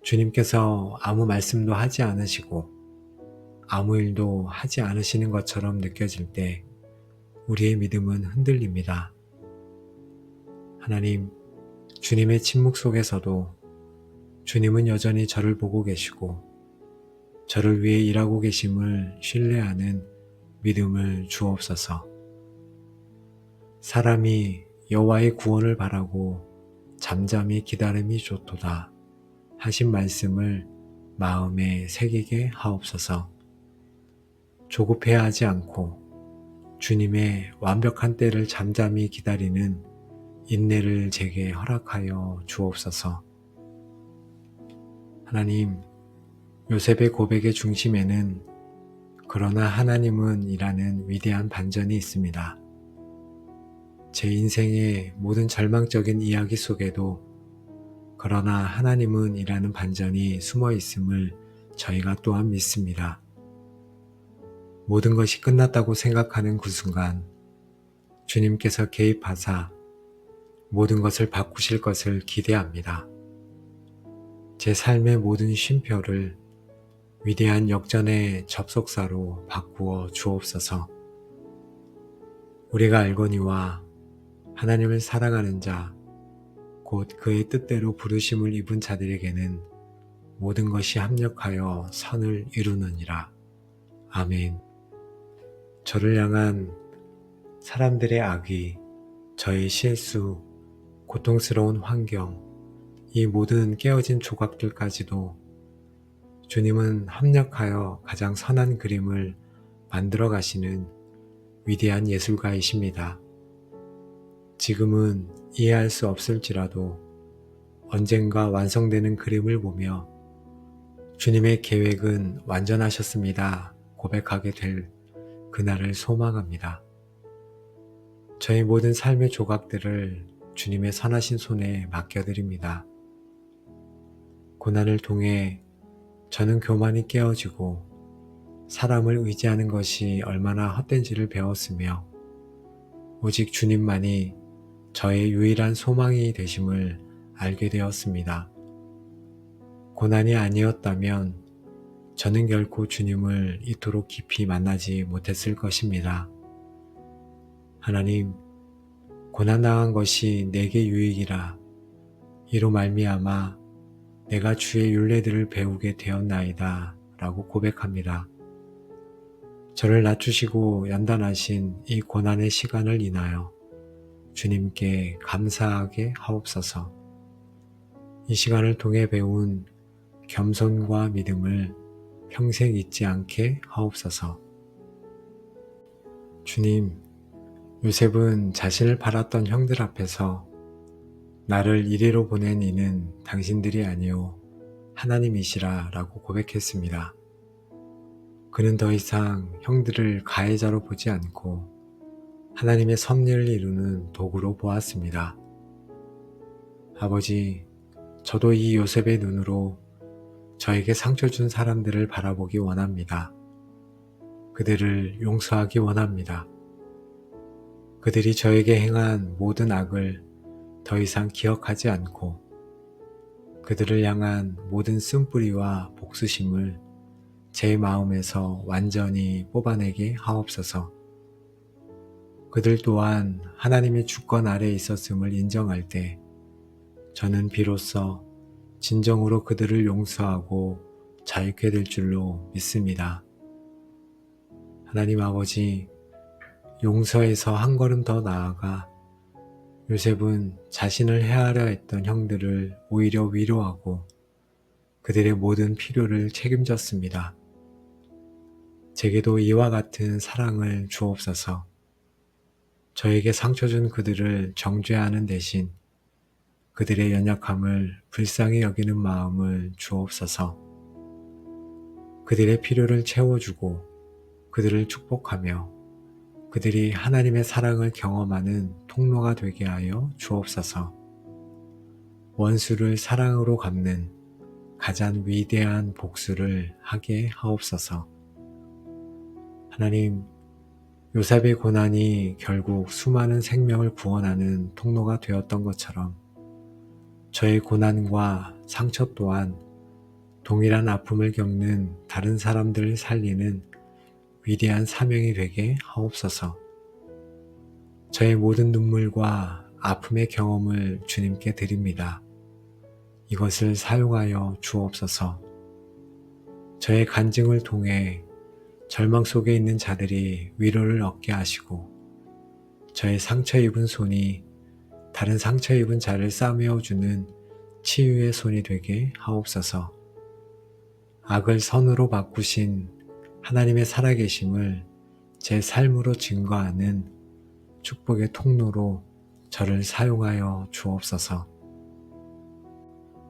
A: 주님께서 아무 말씀도 하지 않으시고 아무 일도 하지 않으시는 것처럼 느껴질 때 우리의 믿음은 흔들립니다. 하나님, 주님의 침묵 속에서도 주님은 여전히 저를 보고 계시고 저를 위해 일하고 계심을 신뢰하는 믿음을 주옵소서. 사람이 여호와의 구원을 바라고 잠잠히 기다림이 좋도다 하신 말씀을 마음에 새기게 하옵소서. 조급해하지 않고 주님의 완벽한 때를 잠잠히 기다리는 인내를 제게 허락하여 주옵소서. 하나님, 요셉의 고백의 중심에는 그러나 하나님은 이라는 위대한 반전이 있습니다. 제 인생의 모든 절망적인 이야기 속에도 그러나 하나님은 이라는 반전이 숨어 있음을 저희가 또한 믿습니다. 모든 것이 끝났다고 생각하는 그 순간 주님께서 개입하사 모든 것을 바꾸실 것을 기대합니다. 제 삶의 모든 쉼표를 위대한 역전의 접속사로 바꾸어 주옵소서. 우리가 알거니와 하나님을 사랑하는 자, 곧 그의 뜻대로 부르심을 입은 자들에게는 모든 것이 합력하여 선을 이루느니라. 아멘. 저를 향한 사람들의 악의, 저의 실수, 고통스러운 환경, 이 모든 깨어진 조각들까지도 주님은 합력하여 가장 선한 그림을 만들어 가시는 위대한 예술가이십니다. 지금은 이해할 수 없을지라도 언젠가 완성되는 그림을 보며 주님의 계획은 완전하셨습니다 고백하게 될 그날을 소망합니다. 저의 모든 삶의 조각들을 주님의 선하신 손에 맡겨드립니다. 고난을 통해 저는 교만이 깨어지고 사람을 의지하는 것이 얼마나 헛된지를 배웠으며 오직 주님만이 저의 유일한 소망이 되심을 알게 되었습니다. 고난이 아니었다면 저는 결코 주님을 이토록 깊이 만나지 못했을 것입니다. 하나님, 고난당한 것이 내게 유익이라 이로 말미암아 내가 주의 율례들을 배우게 되었나이다 라고 고백합니다. 저를 낮추시고 연단하신 이 고난의 시간을 인하여 주님께 감사하게 하옵소서. 이 시간을 통해 배운 겸손과 믿음을 평생 잊지 않게 하옵소서. 주님, 요셉은 자신을 팔았던 형들 앞에서 나를 이리로 보낸 이는 당신들이 아니오 하나님이시라 라고 고백했습니다. 그는 더 이상 형들을 가해자로 보지 않고 하나님의 섭리를 이루는 도구로 보았습니다. 아버지, 저도 이 요셉의 눈으로 저에게 상처 준 사람들을 바라보기 원합니다. 그들을 용서하기 원합니다. 그들이 저에게 행한 모든 악을 더 이상 기억하지 않고 그들을 향한 모든 쓴뿌리와 복수심을 제 마음에서 완전히 뽑아내게 하옵소서. 그들 또한 하나님의 주권 아래에 있었음을 인정할 때 저는 비로소 진정으로 그들을 용서하고 자유케 될 줄로 믿습니다. 하나님 아버지, 용서에서 한 걸음 더 나아가 요셉은 자신을 해하려 했던 형들을 오히려 위로하고 그들의 모든 필요를 책임졌습니다. 제게도 이와 같은 사랑을 주옵소서. 저에게 상처 준 그들을 정죄하는 대신 그들의 연약함을 불쌍히 여기는 마음을 주옵소서. 그들의 필요를 채워주고 그들을 축복하며 그들이 하나님의 사랑을 경험하는 통로가 되게 하여 주옵소서. 원수를 사랑으로 갚는 가장 위대한 복수를 하게 하옵소서. 하나님, 요셉의 고난이 결국 수많은 생명을 구원하는 통로가 되었던 것처럼 저의 고난과 상처 또한 동일한 아픔을 겪는 다른 사람들을 살리는 위대한 사명이 되게 하옵소서. 저의 모든 눈물과 아픔의 경험을 주님께 드립니다. 이것을 사용하여 주옵소서. 저의 간증을 통해 절망 속에 있는 자들이 위로를 얻게 하시고 저의 상처 입은 손이 다른 상처 입은 자를 싸매어 주는 치유의 손이 되게 하옵소서. 악을 선으로 바꾸신 하나님의 살아계심을 제 삶으로 증거하는 축복의 통로로 저를 사용하여 주옵소서.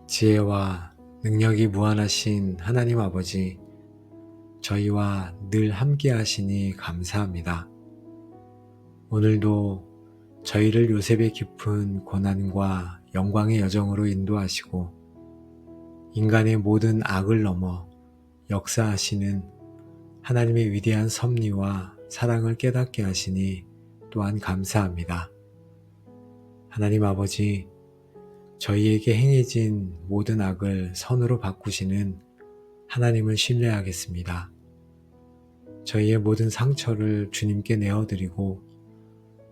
A: 지혜와 능력이 무한하신 하나님 아버지, 저희와 늘 함께 하시니 감사합니다. 오늘도 저희를 요셉의 깊은 고난과 영광의 여정으로 인도하시고 인간의 모든 악을 넘어 역사하시는 하나님의 위대한 섭리와 사랑을 깨닫게 하시니 또한 감사합니다. 하나님 아버지, 저희에게 행해진 모든 악을 선으로 바꾸시는 하나님을 신뢰하겠습니다. 저희의 모든 상처를 주님께 내어드리고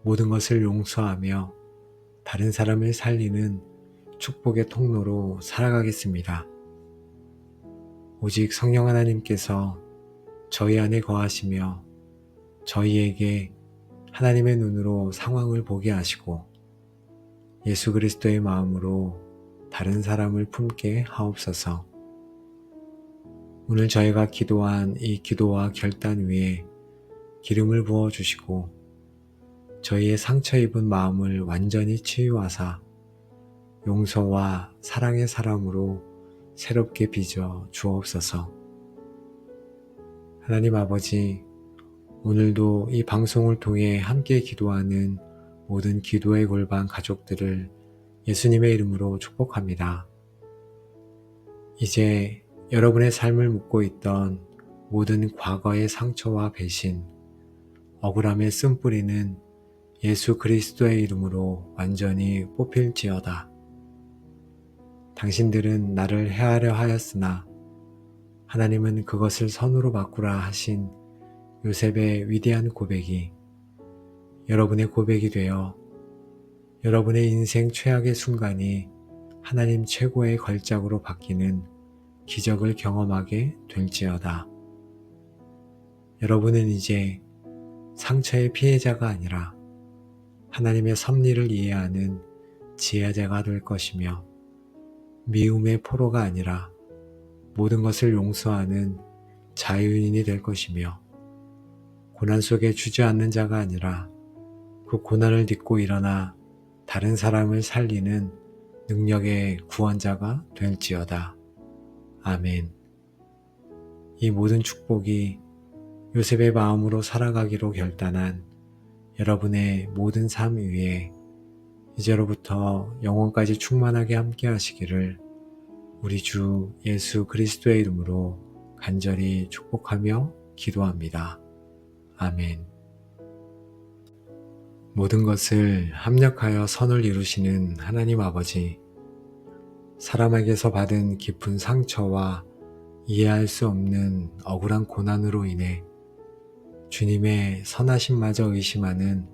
A: 모든 것을 용서하며 다른 사람을 살리는 축복의 통로로 살아가겠습니다. 오직 성령 하나님께서 저희 안에 거하시며 저희에게 하나님의 눈으로 상황을 보게 하시고 예수 그리스도의 마음으로 다른 사람을 품게 하옵소서. 오늘 저희가 기도한 이 기도와 결단 위에 기름을 부어주시고 저희의 상처 입은 마음을 완전히 치유하사 용서와 사랑의 사람으로 새롭게 빚어 주옵소서. 하나님 아버지, 오늘도 이 방송을 통해 함께 기도하는 모든 기도의 골방 가족들을 예수님의 이름으로 축복합니다. 이제 여러분의 삶을 묻고 있던 모든 과거의 상처와 배신, 억울함의 쓴뿌리는 예수 그리스도의 이름으로 완전히 뽑힐지어다. 당신들은 나를 해하려 하였으나 하나님은 그것을 선으로 바꾸라 하신 요셉의 위대한 고백이 여러분의 고백이 되어 여러분의 인생 최악의 순간이 하나님 최고의 걸작으로 바뀌는 기적을 경험하게 될지어다. 여러분은 이제 상처의 피해자가 아니라 하나님의 섭리를 이해하는 지혜자가 될 것이며 미움의 포로가 아니라 모든 것을 용서하는 자유인이 될 것이며 고난 속에 주저앉는 자가 아니라 그 고난을 딛고 일어나 다른 사람을 살리는 능력의 구원자가 될지어다. 아멘. 이 모든 축복이 요셉의 마음으로 살아가기로 결단한 여러분의 모든 삶 위에 이제로부터 영원까지 충만하게 함께 하시기를 우리 주 예수 그리스도의 이름으로 간절히 축복하며 기도합니다. 아멘. 모든 것을 합력하여 선을 이루시는 하나님 아버지, 사람에게서 받은 깊은 상처와 이해할 수 없는 억울한 고난으로 인해 주님의 선하심마저 의심하는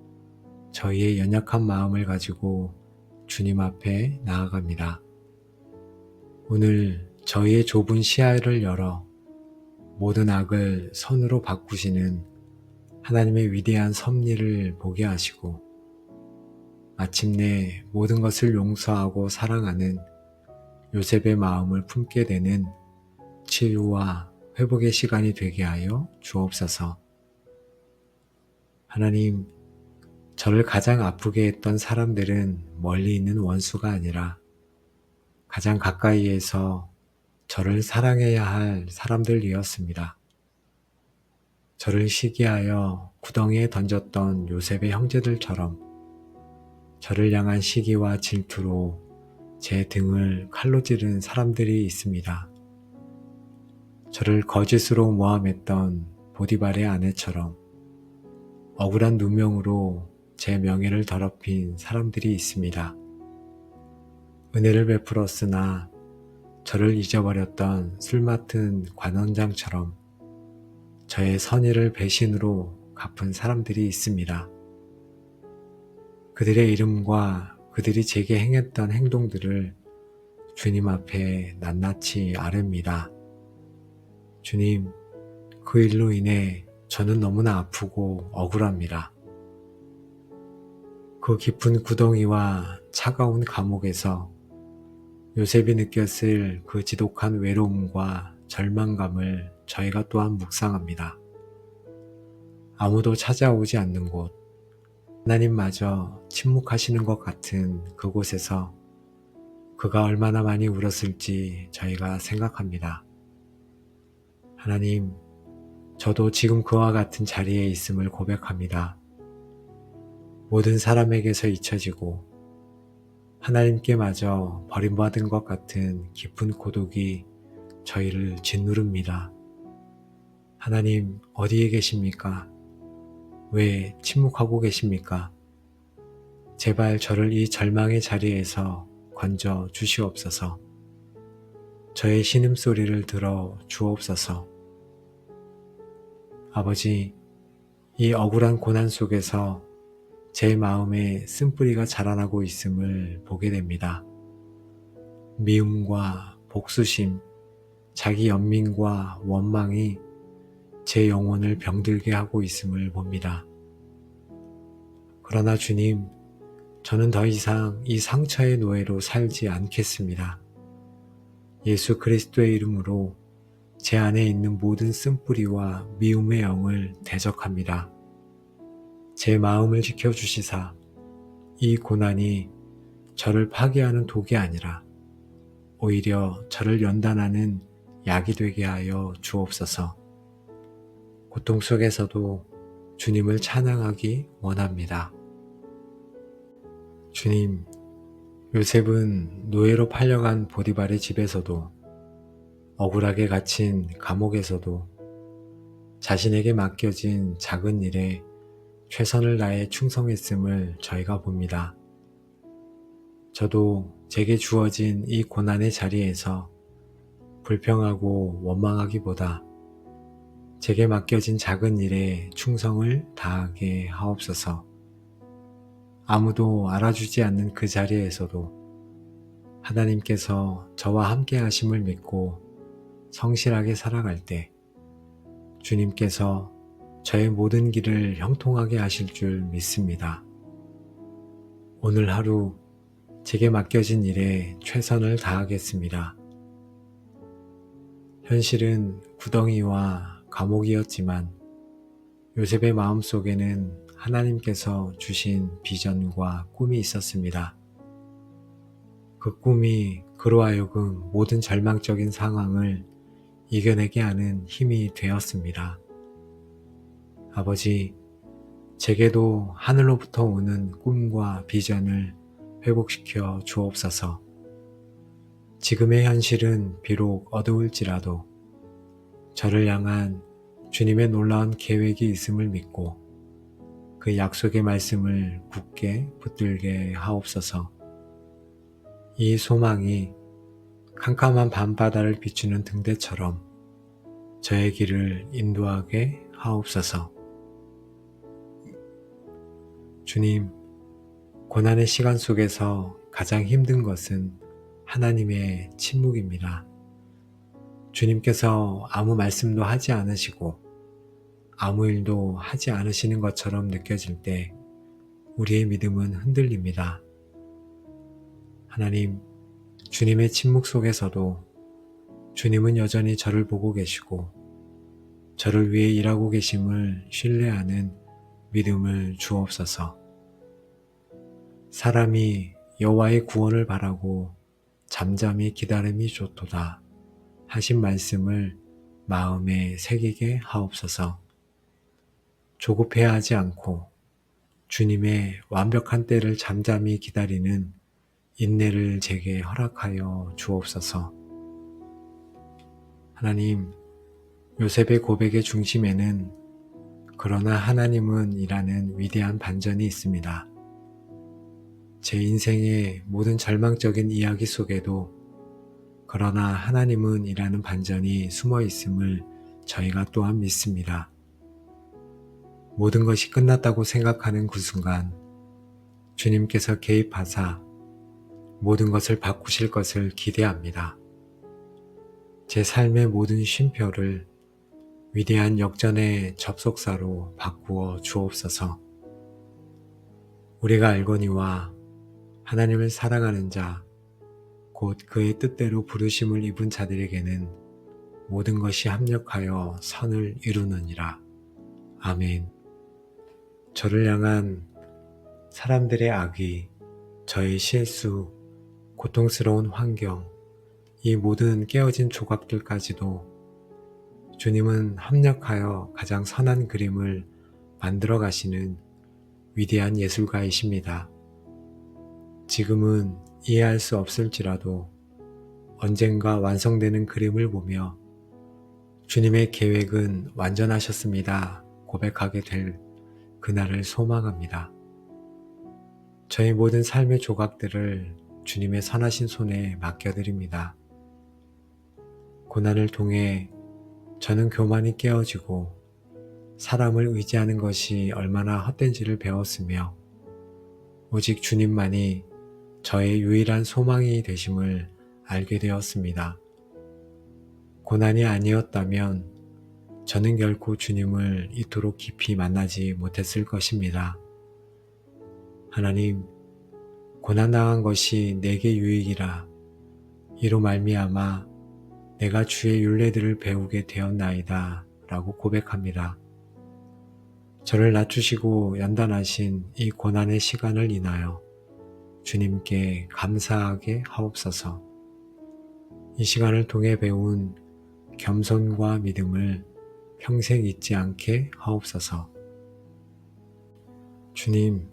A: 저희의 연약한 마음을 가지고 주님 앞에 나아갑니다. 오늘 저희의 좁은 시야를 열어 모든 악을 선으로 바꾸시는 하나님의 위대한 섭리를 보게 하시고 마침내 모든 것을 용서하고 사랑하는 요셉의 마음을 품게 되는 치유와 회복의 시간이 되게 하여 주옵소서. 하나님, 저를 가장 아프게 했던 사람들은 멀리 있는 원수가 아니라 가장 가까이에서 저를 사랑해야 할 사람들이었습니다. 저를 시기하여 구덩이에 던졌던 요셉의 형제들처럼 저를 향한 시기와 질투로 제 등을 칼로 찌른 사람들이 있습니다. 저를 거짓으로 모함했던 보디발의 아내처럼 억울한 누명으로 제 명예를 더럽힌 사람들이 있습니다. 은혜를 베풀었으나 저를 잊어버렸던 술 맡은 관원장처럼 저의 선의를 배신으로 갚은 사람들이 있습니다. 그들의 이름과 그들이 제게 행했던 행동들을 주님 앞에 낱낱이 아릅니다. 주님, 그 일로 인해 저는 너무나 아프고 억울합니다. 그 깊은 구덩이와 차가운 감옥에서 요셉이 느꼈을 그 지독한 외로움과 절망감을 저희가 또한 묵상합니다. 아무도 찾아오지 않는 곳, 하나님마저 침묵하시는 것 같은 그곳에서 그가 얼마나 많이 울었을지 저희가 생각합니다. 하나님, 저도 지금 그와 같은 자리에 있음을 고백합니다. 모든 사람에게서 잊혀지고 하나님께마저 버림받은 것 같은 깊은 고독이 저희를 짓누릅니다. 하나님, 어디에 계십니까? 왜 침묵하고 계십니까? 제발 저를 이 절망의 자리에서 건져 주시옵소서. 저의 신음소리를 들어 주옵소서. 아버지, 이 억울한 고난 속에서 제 마음에 쓴뿌리가 자라나고 있음을 보게 됩니다. 미움과 복수심, 자기 연민과 원망이 제 영혼을 병들게 하고 있음을 봅니다. 그러나 주님, 저는 더 이상 이 상처의 노예로 살지 않겠습니다. 예수 그리스도의 이름으로 제 안에 있는 모든 쓴뿌리와 미움의 영을 대적합니다. 제 마음을 지켜주시사 이 고난이 저를 파괴하는 독이 아니라 오히려 저를 연단하는 약이 되게 하여 주옵소서. 고통 속에서도 주님을 찬양하기 원합니다. 주님, 요셉은 노예로 팔려간 보디발의 집에서도 억울하게 갇힌 감옥에서도 자신에게 맡겨진 작은 일에 최선을 다해 충성했음을 저희가 봅니다. 저도 제게 주어진 이 고난의 자리에서 불평하고 원망하기보다 제게 맡겨진 작은 일에 충성을 다하게 하옵소서. 아무도 알아주지 않는 그 자리에서도 하나님께서 저와 함께 하심을 믿고 성실하게 살아갈 때 주님께서 저의 모든 길을 형통하게 하실 줄 믿습니다. 오늘 하루 제게 맡겨진 일에 최선을 다하겠습니다. 현실은 구덩이와 감옥이었지만 요셉의 마음속에는 하나님께서 주신 비전과 꿈이 있었습니다. 그 꿈이 그로 하여금 모든 절망적인 상황을 이겨내게 하는 힘이 되었습니다. 아버지, 제게도 하늘로부터 오는 꿈과 비전을 회복시켜 주옵소서. 지금의 현실은 비록 어두울지라도 저를 향한 주님의 놀라운 계획이 있음을 믿고 그 그 약속의 말씀을 굳게 붙들게 하옵소서. 이 소망이 캄캄한 밤바다를 비추는 등대처럼 저의 길을 인도하게 하옵소서. 주님, 고난의 시간 속에서 가장 힘든 것은 하나님의 침묵입니다. 주님께서 아무 말씀도 하지 않으시고 아무 일도 하지 않으시는 것처럼 느껴질 때 우리의 믿음은 흔들립니다. 하나님, 주님의 침묵 속에서도 주님은 여전히 저를 보고 계시고 저를 위해 일하고 계심을 신뢰하는 믿음을 주옵소서. 사람이 여호와의 구원을 바라고 잠잠히 기다림이 좋도다 하신 말씀을 마음에 새기게 하옵소서. 조급해하지 않고 주님의 완벽한 때를 잠잠히 기다리는 인내를 제게 허락하여 주옵소서. 하나님, 요셉의 고백의 중심에는 그러나 하나님은 이라는 위대한 반전이 있습니다. 제 인생의 모든 절망적인 이야기 속에도 그러나 하나님은 이라는 반전이 숨어 있음을 저희가 또한 믿습니다. 모든 것이 끝났다고 생각하는 그 순간 주님께서 개입하사 모든 것을 바꾸실 것을 기대합니다. 제 삶의 모든 쉼표를 위대한 역전의 접속사로 바꾸어 주옵소서. 우리가 알거니와 하나님을 사랑하는 자, 곧 그의 뜻대로 부르심을 입은 자들에게는 모든 것이 합력하여 선을 이루느니라. 아멘. 저를 향한 사람들의 악의, 저의 실수, 고통스러운 환경, 이 모든 깨어진 조각들까지도 주님은 합력하여 가장 선한 그림을 만들어 가시는 위대한 예술가이십니다. 지금은 이해할 수 없을지라도 언젠가 완성되는 그림을 보며 주님의 계획은 완전하셨습니다 고백하게 될 그날을 소망합니다. 저희 모든 삶의 조각들을 주님의 선하신 손에 맡겨드립니다. 고난을 통해 저는 교만이 깨어지고 사람을 의지하는 것이 얼마나 헛된지를 배웠으며 오직 주님만이 저의 유일한 소망이 되심을 알게 되었습니다. 고난이 아니었다면 저는 결코 주님을 이토록 깊이 만나지 못했을 것입니다. 하나님, 고난당한 것이 내게 유익이라 이로 말미암아 내가 주의 율례들을 배우게 되었나이다 라고 고백합니다. 저를 낮추시고 연단하신 이 고난의 시간을 인하여 주님께 감사하게 하옵소서. 이 시간을 통해 배운 겸손과 믿음을 평생 잊지 않게 하옵소서. 주님,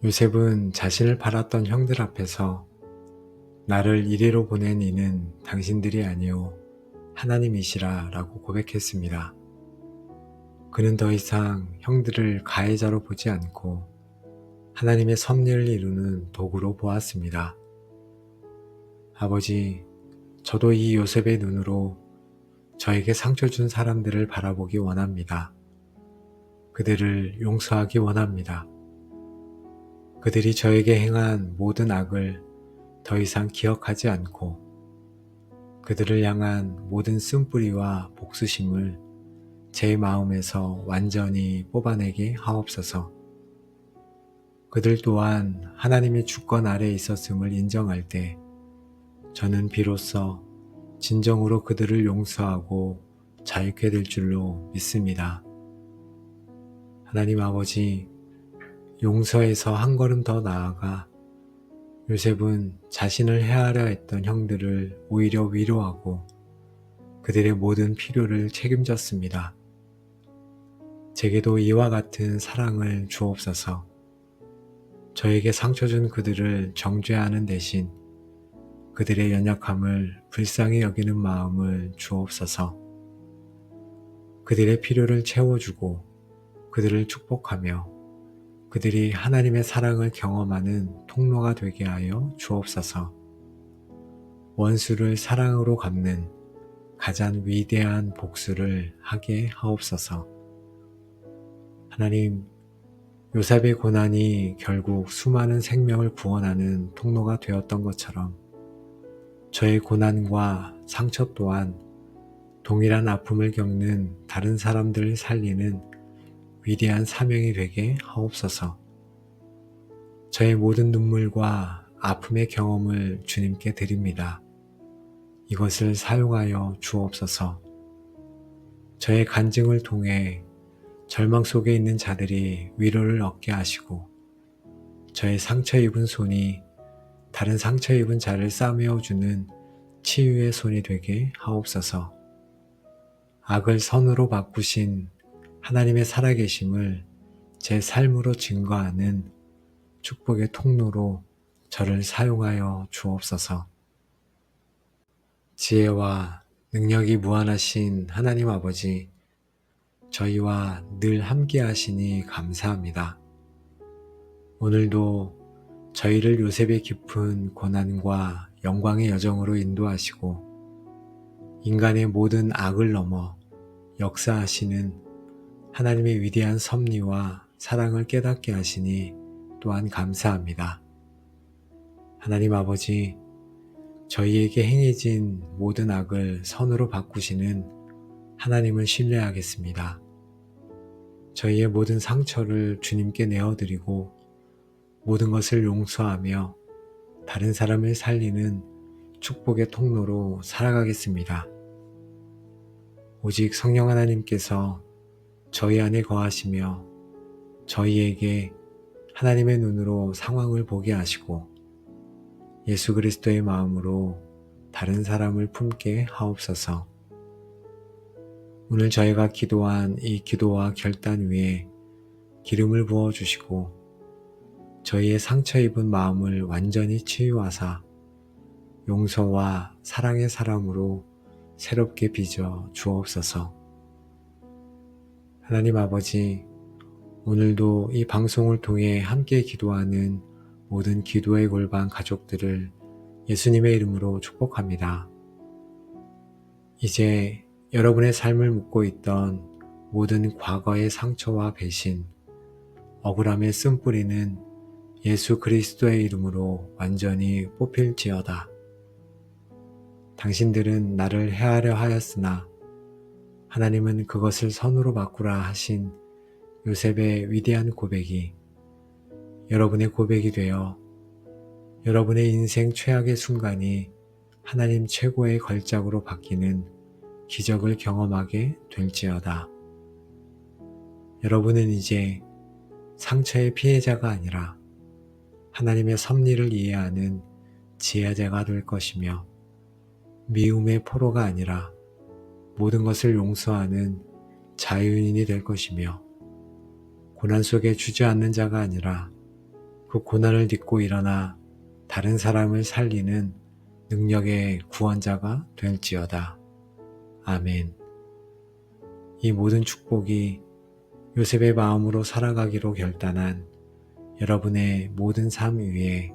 A: 요셉은 자신을 팔았던 형들 앞에서 나를 이리로 보낸 이는 당신들이 아니오 하나님이시라 라고 고백했습니다. 그는 더 이상 형들을 가해자로 보지 않고 하나님의 섭리를 이루는 도구로 보았습니다. 아버지, 저도 이 요셉의 눈으로 저에게 상처 준 사람들을 바라보기 원합니다. 그들을 용서하기 원합니다. 그들이 저에게 행한 모든 악을 더 이상 기억하지 않고 그들을 향한 모든 쓴뿌리와 복수심을 제 마음에서 완전히 뽑아내게 하옵소서. 그들 또한 하나님의 주권 아래에 있었음을 인정할 때 저는 비로소 진정으로 그들을 용서하고 자유케 될 줄로 믿습니다. 하나님 아버지, 용서에서 한 걸음 더 나아가 요셉은 자신을 해하려 했던 형들을 오히려 위로하고 그들의 모든 필요를 책임졌습니다. 제게도 이와 같은 사랑을 주옵소서. 저에게 상처 준 그들을 정죄하는 대신 그들의 연약함을 불쌍히 여기는 마음을 주옵소서. 그들의 필요를 채워주고 그들을 축복하며 그들이 하나님의 사랑을 경험하는 통로가 되게 하여 주옵소서. 원수를 사랑으로 갚는 가장 위대한 복수를 하게 하옵소서. 하나님, 요셉의 고난이 결국 수많은 생명을 구원하는 통로가 되었던 것처럼 저의 고난과 상처 또한 동일한 아픔을 겪는 다른 사람들을 살리는 위대한 사명이 되게 하옵소서. 저의 모든 눈물과 아픔의 경험을 주님께 드립니다. 이것을 사용하여 주옵소서. 저의 간증을 통해 절망 속에 있는 자들이 위로를 얻게 하시고 저의 상처 입은 손이 다른 상처 입은 자를 싸매어주는 치유의 손이 되게 하옵소서. 악을 선으로 바꾸신 하나님의 살아계심을 제 삶으로 증거하는 축복의 통로로 저를 사용하여 주옵소서. 지혜와 능력이 무한하신 하나님 아버지, 저희와 늘 함께 하시니 감사합니다. 오늘도 저희를 요셉의 깊은 고난과 영광의 여정으로 인도하시고 인간의 모든 악을 넘어 역사하시는 하나님의 위대한 섭리와 사랑을 깨닫게 하시니 또한 감사합니다. 하나님 아버지, 저희에게 행해진 모든 악을 선으로 바꾸시는 하나님을 신뢰하겠습니다. 저희의 모든 상처를 주님께 내어드리고 모든 것을 용서하며 다른 사람을 살리는 축복의 통로로 살아가겠습니다. 오직 성령 하나님께서 저희 안에 거하시며 저희에게 하나님의 눈으로 상황을 보게 하시고 예수 그리스도의 마음으로 다른 사람을 품게 하옵소서. 오늘 저희가 기도한 이 기도와 결단 위에 기름을 부어주시고 저희의 상처 입은 마음을 완전히 치유하사 용서와 사랑의 사람으로 새롭게 빚어 주옵소서. 하나님 아버지, 오늘도 이 방송을 통해 함께 기도하는 모든 기도의 골방 가족들을 예수님의 이름으로 축복합니다. 이제 여러분의 삶을 묻고 있던 모든 과거의 상처와 배신, 억울함의 쓴뿌리는 예수 그리스도의 이름으로 완전히 뽑힐지어다. 당신들은 나를 해하려 하였으나 하나님은 그것을 선으로 바꾸라 하신 요셉의 위대한 고백이 여러분의 고백이 되어 여러분의 인생 최악의 순간이 하나님 최고의 걸작으로 바뀌는 기적을 경험하게 될지어다. 여러분은 이제 상처의 피해자가 아니라 하나님의 섭리를 이해하는 지혜자가 될 것이며 미움의 포로가 아니라 모든 것을 용서하는 자유인이 될 것이며 고난 속에 주저앉는 자가 아니라 그 고난을 딛고 일어나 다른 사람을 살리는 능력의 구원자가 될지어다. 아멘. 이 모든 축복이 요셉의 마음으로 살아가기로 결단한 여러분의 모든 삶 위에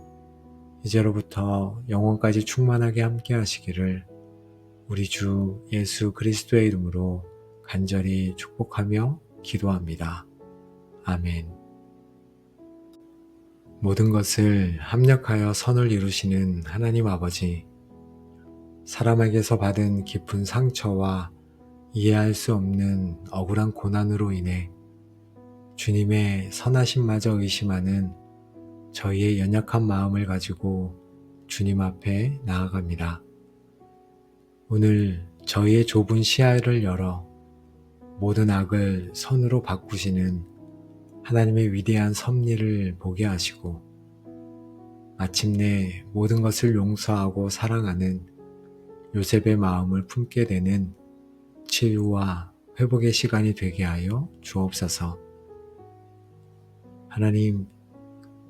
A: 이제로부터 영원까지 충만하게 함께 하시기를 우리 주 예수 그리스도의 이름으로 간절히 축복하며 기도합니다. 아멘. 모든 것을 합력하여 선을 이루시는 하나님 아버지, 사람에게서 받은 깊은 상처와 이해할 수 없는 억울한 고난으로 인해 주님의 선하심마저 의심하는 저희의 연약한 마음을 가지고 주님 앞에 나아갑니다. 오늘 저희의 좁은 시야를 열어 모든 악을 선으로 바꾸시는 하나님의 위대한 섭리를 보게 하시고 마침내 모든 것을 용서하고 사랑하는 요셉의 마음을 품게 되는 치유와 회복의 시간이 되게 하여 주옵소서. 하나님,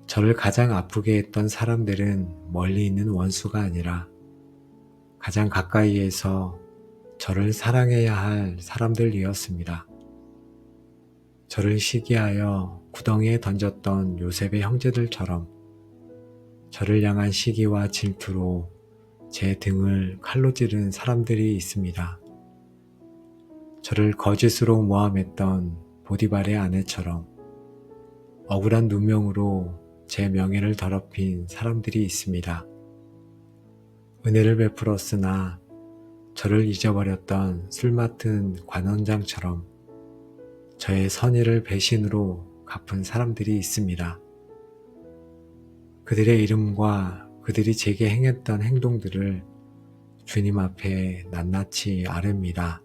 A: 저를 가장 아프게 했던 사람들은 멀리 있는 원수가 아니라 가장 가까이에서 저를 사랑해야 할 사람들이었습니다. 저를 시기하여 구덩이에 던졌던 요셉의 형제들처럼 저를 향한 시기와 질투로 제 등을 칼로 찌른 사람들이 있습니다. 저를 거짓으로 모함했던 보디발의 아내처럼 억울한 누명으로 제 명예를 더럽힌 사람들이 있습니다. 은혜를 베풀었으나 저를 잊어버렸던 술 맡은 관원장처럼 저의 선의를 배신으로 갚은 사람들이 있습니다. 그들의 이름과 그들이 제게 행했던 행동들을 주님 앞에 낱낱이 아뢰입니다.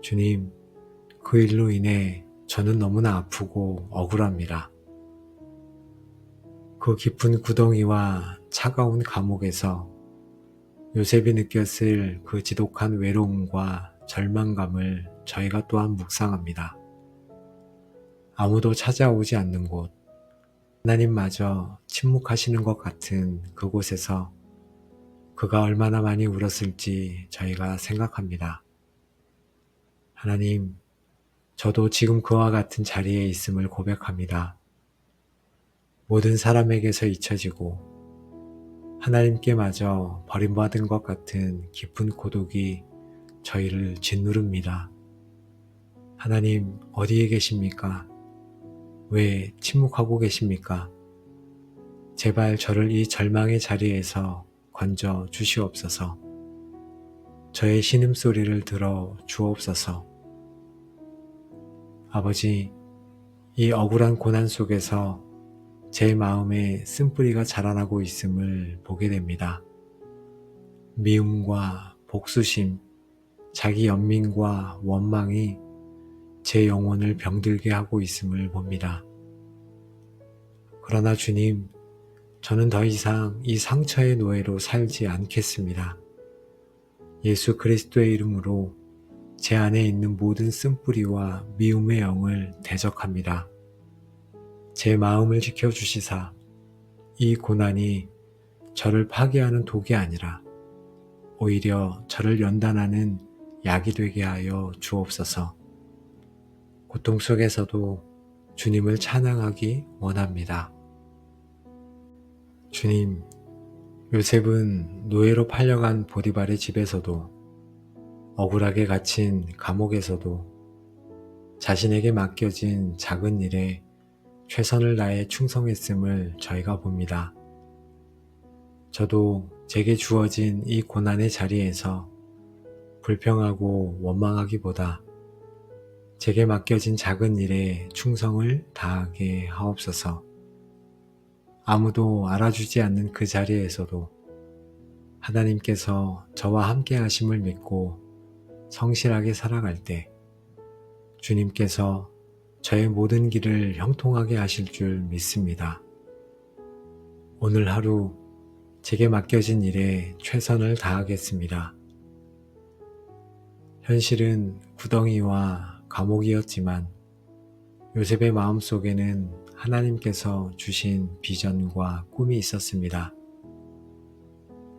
A: 주님, 그 일로 인해 저는 너무나 아프고 억울합니다. 그 깊은 구덩이와 차가운 감옥에서 요셉이 느꼈을 그 지독한 외로움과 절망감을 저희가 또한 묵상합니다. 아무도 찾아오지 않는 곳, 하나님마저 침묵하시는 것 같은 그곳에서 그가 얼마나 많이 울었을지 저희가 생각합니다. 하나님, 저도 지금 그와 같은 자리에 있음을 고백합니다. 모든 사람에게서 잊혀지고 하나님께마저 버림받은 것 같은 깊은 고독이 저희를 짓누릅니다. 하나님, 어디에 계십니까? 왜 침묵하고 계십니까? 제발 저를 이 절망의 자리에서 건져 주시옵소서. 저의 신음소리를 들어 주옵소서. 아버지, 이 억울한 고난 속에서 제 마음에 쓴뿌리가 자라나고 있음을 보게 됩니다. 미움과 복수심, 자기 연민과 원망이 제 영혼을 병들게 하고 있음을 봅니다. 그러나 주님, 저는 더 이상 이 상처의 노예로 살지 않겠습니다. 예수 그리스도의 이름으로 제 안에 있는 모든 쓴뿌리와 미움의 영을 대적합니다. 제 마음을 지켜주시사 이 고난이 저를 파괴하는 독이 아니라 오히려 저를 연단하는 약이 되게 하여 주옵소서. 고통 속에서도 주님을 찬양하기 원합니다. 주님, 요셉은 노예로 팔려간 보디발의 집에서도 억울하게 갇힌 감옥에서도 자신에게 맡겨진 작은 일에 최선을 다해 충성했음을 저희가 봅니다. 저도 제게 주어진 이 고난의 자리에서 불평하고 원망하기보다 제게 맡겨진 작은 일에 충성을 다하게 하옵소서. 아무도 알아주지 않는 그 자리에서도 하나님께서 저와 함께 하심을 믿고 성실하게 살아갈 때 주님께서 저의 모든 길을 형통하게 하실 줄 믿습니다. 오늘 하루 제게 맡겨진 일에 최선을 다하겠습니다. 현실은 구덩이와 감옥이었지만 요셉의 마음속에는 하나님께서 주신 비전과 꿈이 있었습니다.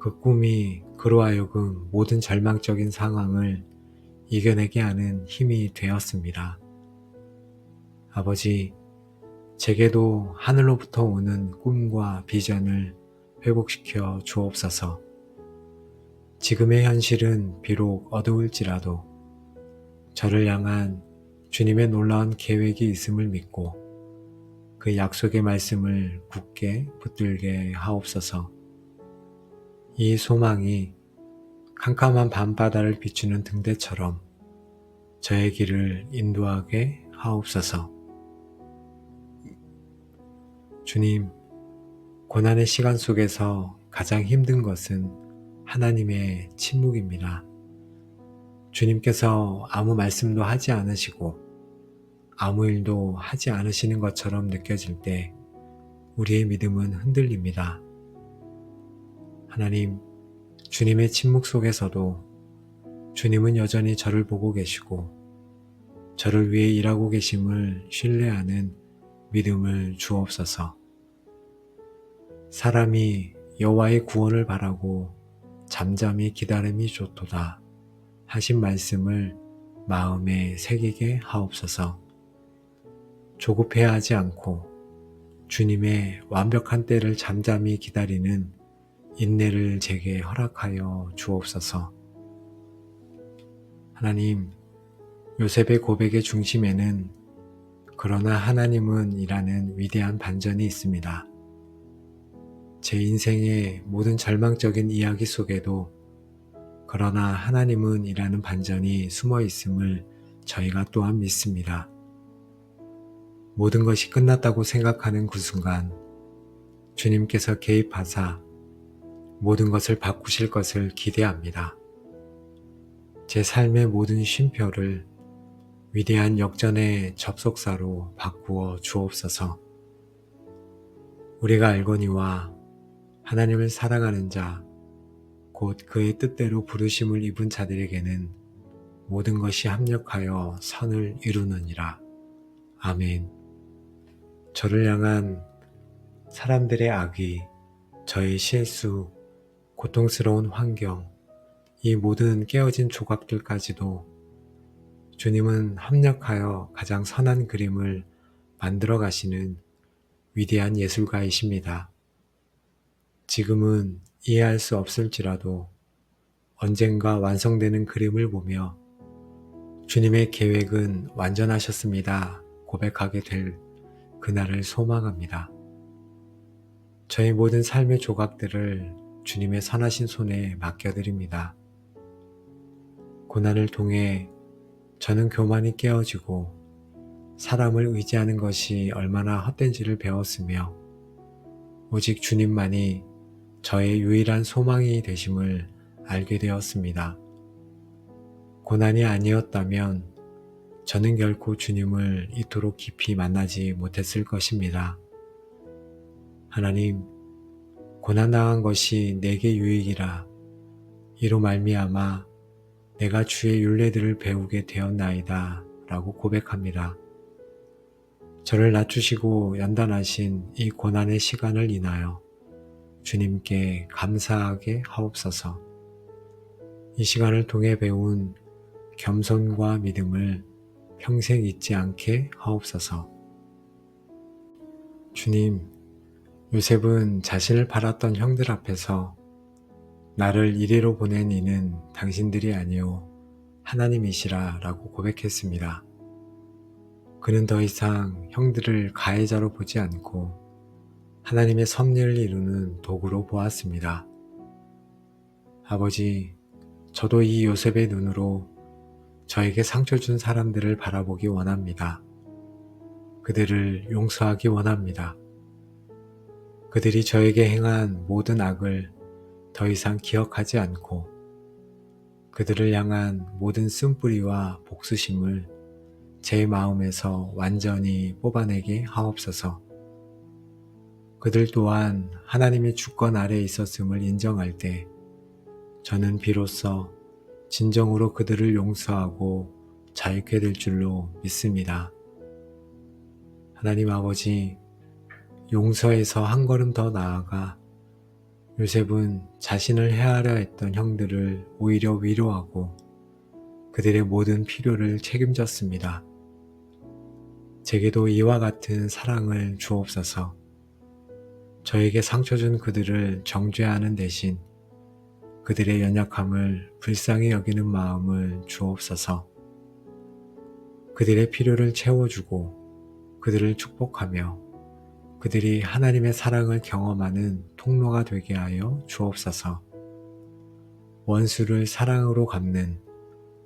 A: 그 꿈이 그로 하여금 모든 절망적인 상황을 이겨내게 하는 힘이 되었습니다. 아버지, 제게도 하늘로부터 오는 꿈과 비전을 회복시켜 주옵소서. 지금의 현실은 비록 어두울지라도 저를 향한 주님의 놀라운 계획이 있음을 믿고 그 약속의 말씀을 굳게 붙들게 하옵소서. 이 소망이 캄캄한 밤바다를 비추는 등대처럼 저의 길을 인도하게 하옵소서. 주님, 고난의 시간 속에서 가장 힘든 것은 하나님의 침묵입니다. 주님께서 아무 말씀도 하지 않으시고 아무 일도 하지 않으시는 것처럼 느껴질 때 우리의 믿음은 흔들립니다. 하나님, 주님의 침묵 속에서도 주님은 여전히 저를 보고 계시고 저를 위해 일하고 계심을 신뢰하는 믿음을 주옵소서. 사람이 여호와의 구원을 바라고 잠잠히 기다림이 좋도다 하신 말씀을 마음에 새기게 하옵소서. 조급해하지 않고 주님의 완벽한 때를 잠잠히 기다리는 인내를 제게 허락하여 주옵소서. 하나님, 요셉의 고백의 중심에는 그러나 하나님은 이라는 위대한 반전이 있습니다. 제 인생의 모든 절망적인 이야기 속에도 그러나 하나님은 이라는 반전이 숨어 있음을 저희가 또한 믿습니다. 모든 것이 끝났다고 생각하는 그 순간 주님께서 개입하사 모든 것을 바꾸실 것을 기대합니다. 제 삶의 모든 쉼표를 위대한 역전의 접속사로 바꾸어 주옵소서. 우리가 알거니와 하나님을 사랑하는 자, 곧 그의 뜻대로 부르심을 입은 자들에게는 모든 것이 합력하여 선을 이루느니라. 아멘. 저를 향한 사람들의 악의, 저의 실수, 고통스러운 환경, 이 모든 깨어진 조각들까지도 주님은 합력하여 가장 선한 그림을 만들어 가시는 위대한 예술가이십니다. 지금은 이해할 수 없을지라도 언젠가 완성되는 그림을 보며 주님의 계획은 완전하셨습니다. 고백하게 될 그날을 소망합니다. 저희 모든 삶의 조각들을 주님의 선하신 손에 맡겨드립니다. 고난을 통해 저는 교만이 깨어지고 사람을 의지하는 것이 얼마나 헛된지를 배웠으며 오직 주님만이 저의 유일한 소망이 되심을 알게 되었습니다. 고난이 아니었다면 저는 결코 주님을 이토록 깊이 만나지 못했을 것입니다. 하나님, 고난당한 것이 내게 유익이라 이로 말미암아 내가 주의 율례들을 배우게 되었나이다 라고 고백합니다. 저를 낮추시고 연단하신 이 고난의 시간을 인하여 주님께 감사하게 하옵소서. 이 시간을 통해 배운 겸손과 믿음을 평생 잊지 않게 하옵소서. 주님, 요셉은 자신을 팔았던 형들 앞에서 나를 이리로 보낸 이는 당신들이 아니오 하나님이시라 라고 고백했습니다. 그는 더 이상 형들을 가해자로 보지 않고 하나님의 섭리를 이루는 도구로 보았습니다. 아버지, 저도 이 요셉의 눈으로 저에게 상처 준 사람들을 바라보기 원합니다. 그들을 용서하기 원합니다. 그들이 저에게 행한 모든 악을 더 이상 기억하지 않고 그들을 향한 모든 쓴뿌리와 복수심을 제 마음에서 완전히 뽑아내게 하옵소서. 그들 또한 하나님의 주권 아래에 있었음을 인정할 때 저는 비로소 진정으로 그들을 용서하고 자유케 될 줄로 믿습니다. 하나님 아버지, 용서에서 한 걸음 더 나아가 요셉은 자신을 해하려 했던 형들을 오히려 위로하고 그들의 모든 필요를 책임졌습니다. 제게도 이와 같은 사랑을 주옵소서. 저에게 상처 준 그들을 정죄하는 대신 그들의 연약함을 불쌍히 여기는 마음을 주옵소서. 그들의 필요를 채워주고 그들을 축복하며 그들이 하나님의 사랑을 경험하는 통로가 되게 하여 주옵소서. 원수를 사랑으로 갚는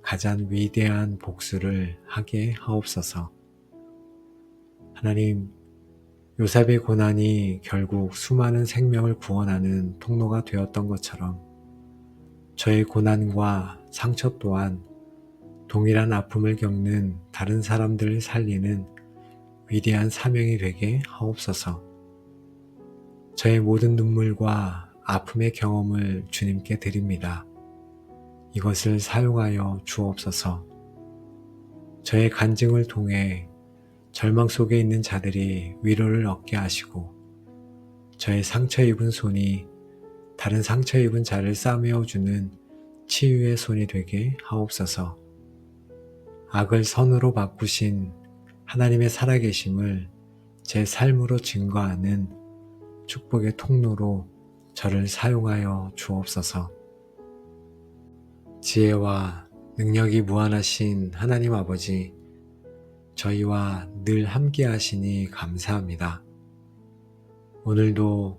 A: 가장 위대한 복수를 하게 하옵소서. 하나님, 요셉의 고난이 결국 수많은 생명을 구원하는 통로가 되었던 것처럼 저의 고난과 상처 또한 동일한 아픔을 겪는 다른 사람들을 살리는 위대한 사명이 되게 하옵소서. 저의 모든 눈물과 아픔의 경험을 주님께 드립니다. 이것을 사용하여 주옵소서. 저의 간증을 통해 절망 속에 있는 자들이 위로를 얻게 하시고 저의 상처 입은 손이 다른 상처 입은 자를 싸매어 주는 치유의 손이 되게 하옵소서. 악을 선으로 바꾸신 하나님의 살아계심을 제 삶으로 증거하는 축복의 통로로 저를 사용하여 주옵소서. 지혜와 능력이 무한하신 하나님 아버지, 저희와 늘 함께 하시니 감사합니다. 오늘도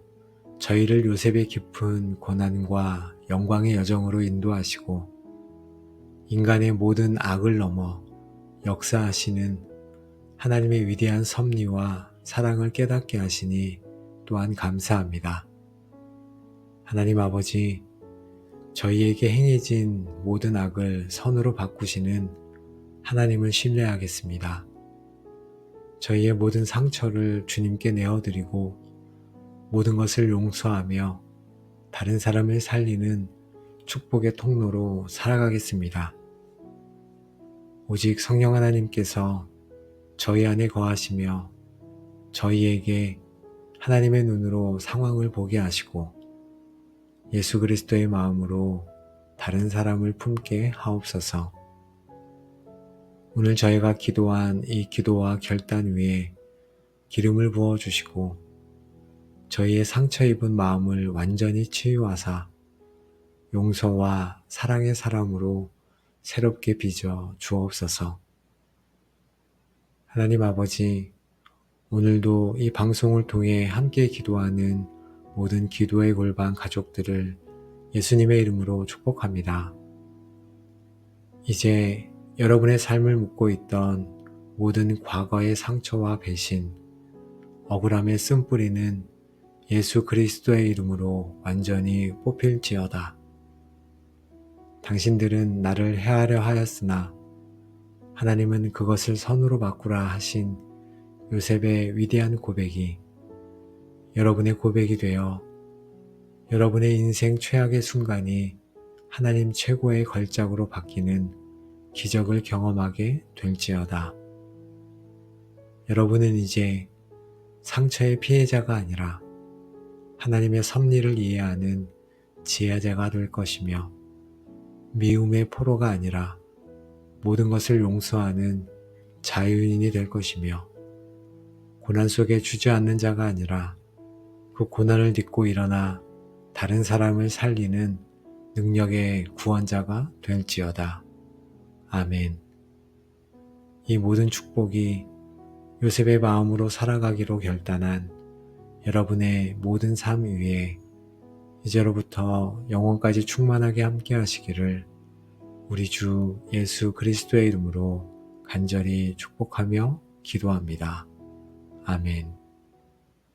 A: 저희를 요셉의 깊은 고난과 영광의 여정으로 인도하시고 인간의 모든 악을 넘어 역사하시는 하나님의 위대한 섭리와 사랑을 깨닫게 하시니 또한 감사합니다. 하나님 아버지, 저희에게 행해진 모든 악을 선으로 바꾸시는 하나님을 신뢰하겠습니다. 저희의 모든 상처를 주님께 내어드리고 모든 것을 용서하며 다른 사람을 살리는 축복의 통로로 살아가겠습니다. 오직 성령 하나님께서 저희 안에 거하시며 저희에게 하나님의 눈으로 상황을 보게 하시고 예수 그리스도의 마음으로 다른 사람을 품게 하옵소서. 오늘 저희가 기도한 이 기도와 결단 위에 기름을 부어주시고 저희의 상처 입은 마음을 완전히 치유하사 용서와 사랑의 사람으로 새롭게 빚어 주옵소서. 하나님 아버지, 오늘도 이 방송을 통해 함께 기도하는 모든 기도의 골방 가족들을 예수님의 이름으로 축복합니다. 이제 여러분의 삶을 묻고 있던 모든 과거의 상처와 배신, 억울함의 쓴뿌리는 예수 그리스도의 이름으로 완전히 뽑힐지어다. 당신들은 나를 해하려 하였으나 하나님은 그것을 선으로 바꾸라 하신 요셉의 위대한 고백이 여러분의 고백이 되어 여러분의 인생 최악의 순간이 하나님 최고의 걸작으로 바뀌는 기적을 경험하게 될지어다. 여러분은 이제 상처의 피해자가 아니라 하나님의 섭리를 이해하는 지혜자가 될 것이며 미움의 포로가 아니라 모든 것을 용서하는 자유인이 될 것이며 고난 속에 주저앉는 자가 아니라 그 고난을 딛고 일어나 다른 사람을 살리는 능력의 구원자가 될지어다. 아멘. 이 모든 축복이 요셉의 마음으로 살아가기로 결단한 여러분의 모든 삶 위에 이제로부터 영원까지 충만하게 함께 하시기를 우리 주 예수 그리스도의 이름으로 간절히 축복하며 기도합니다. 아멘.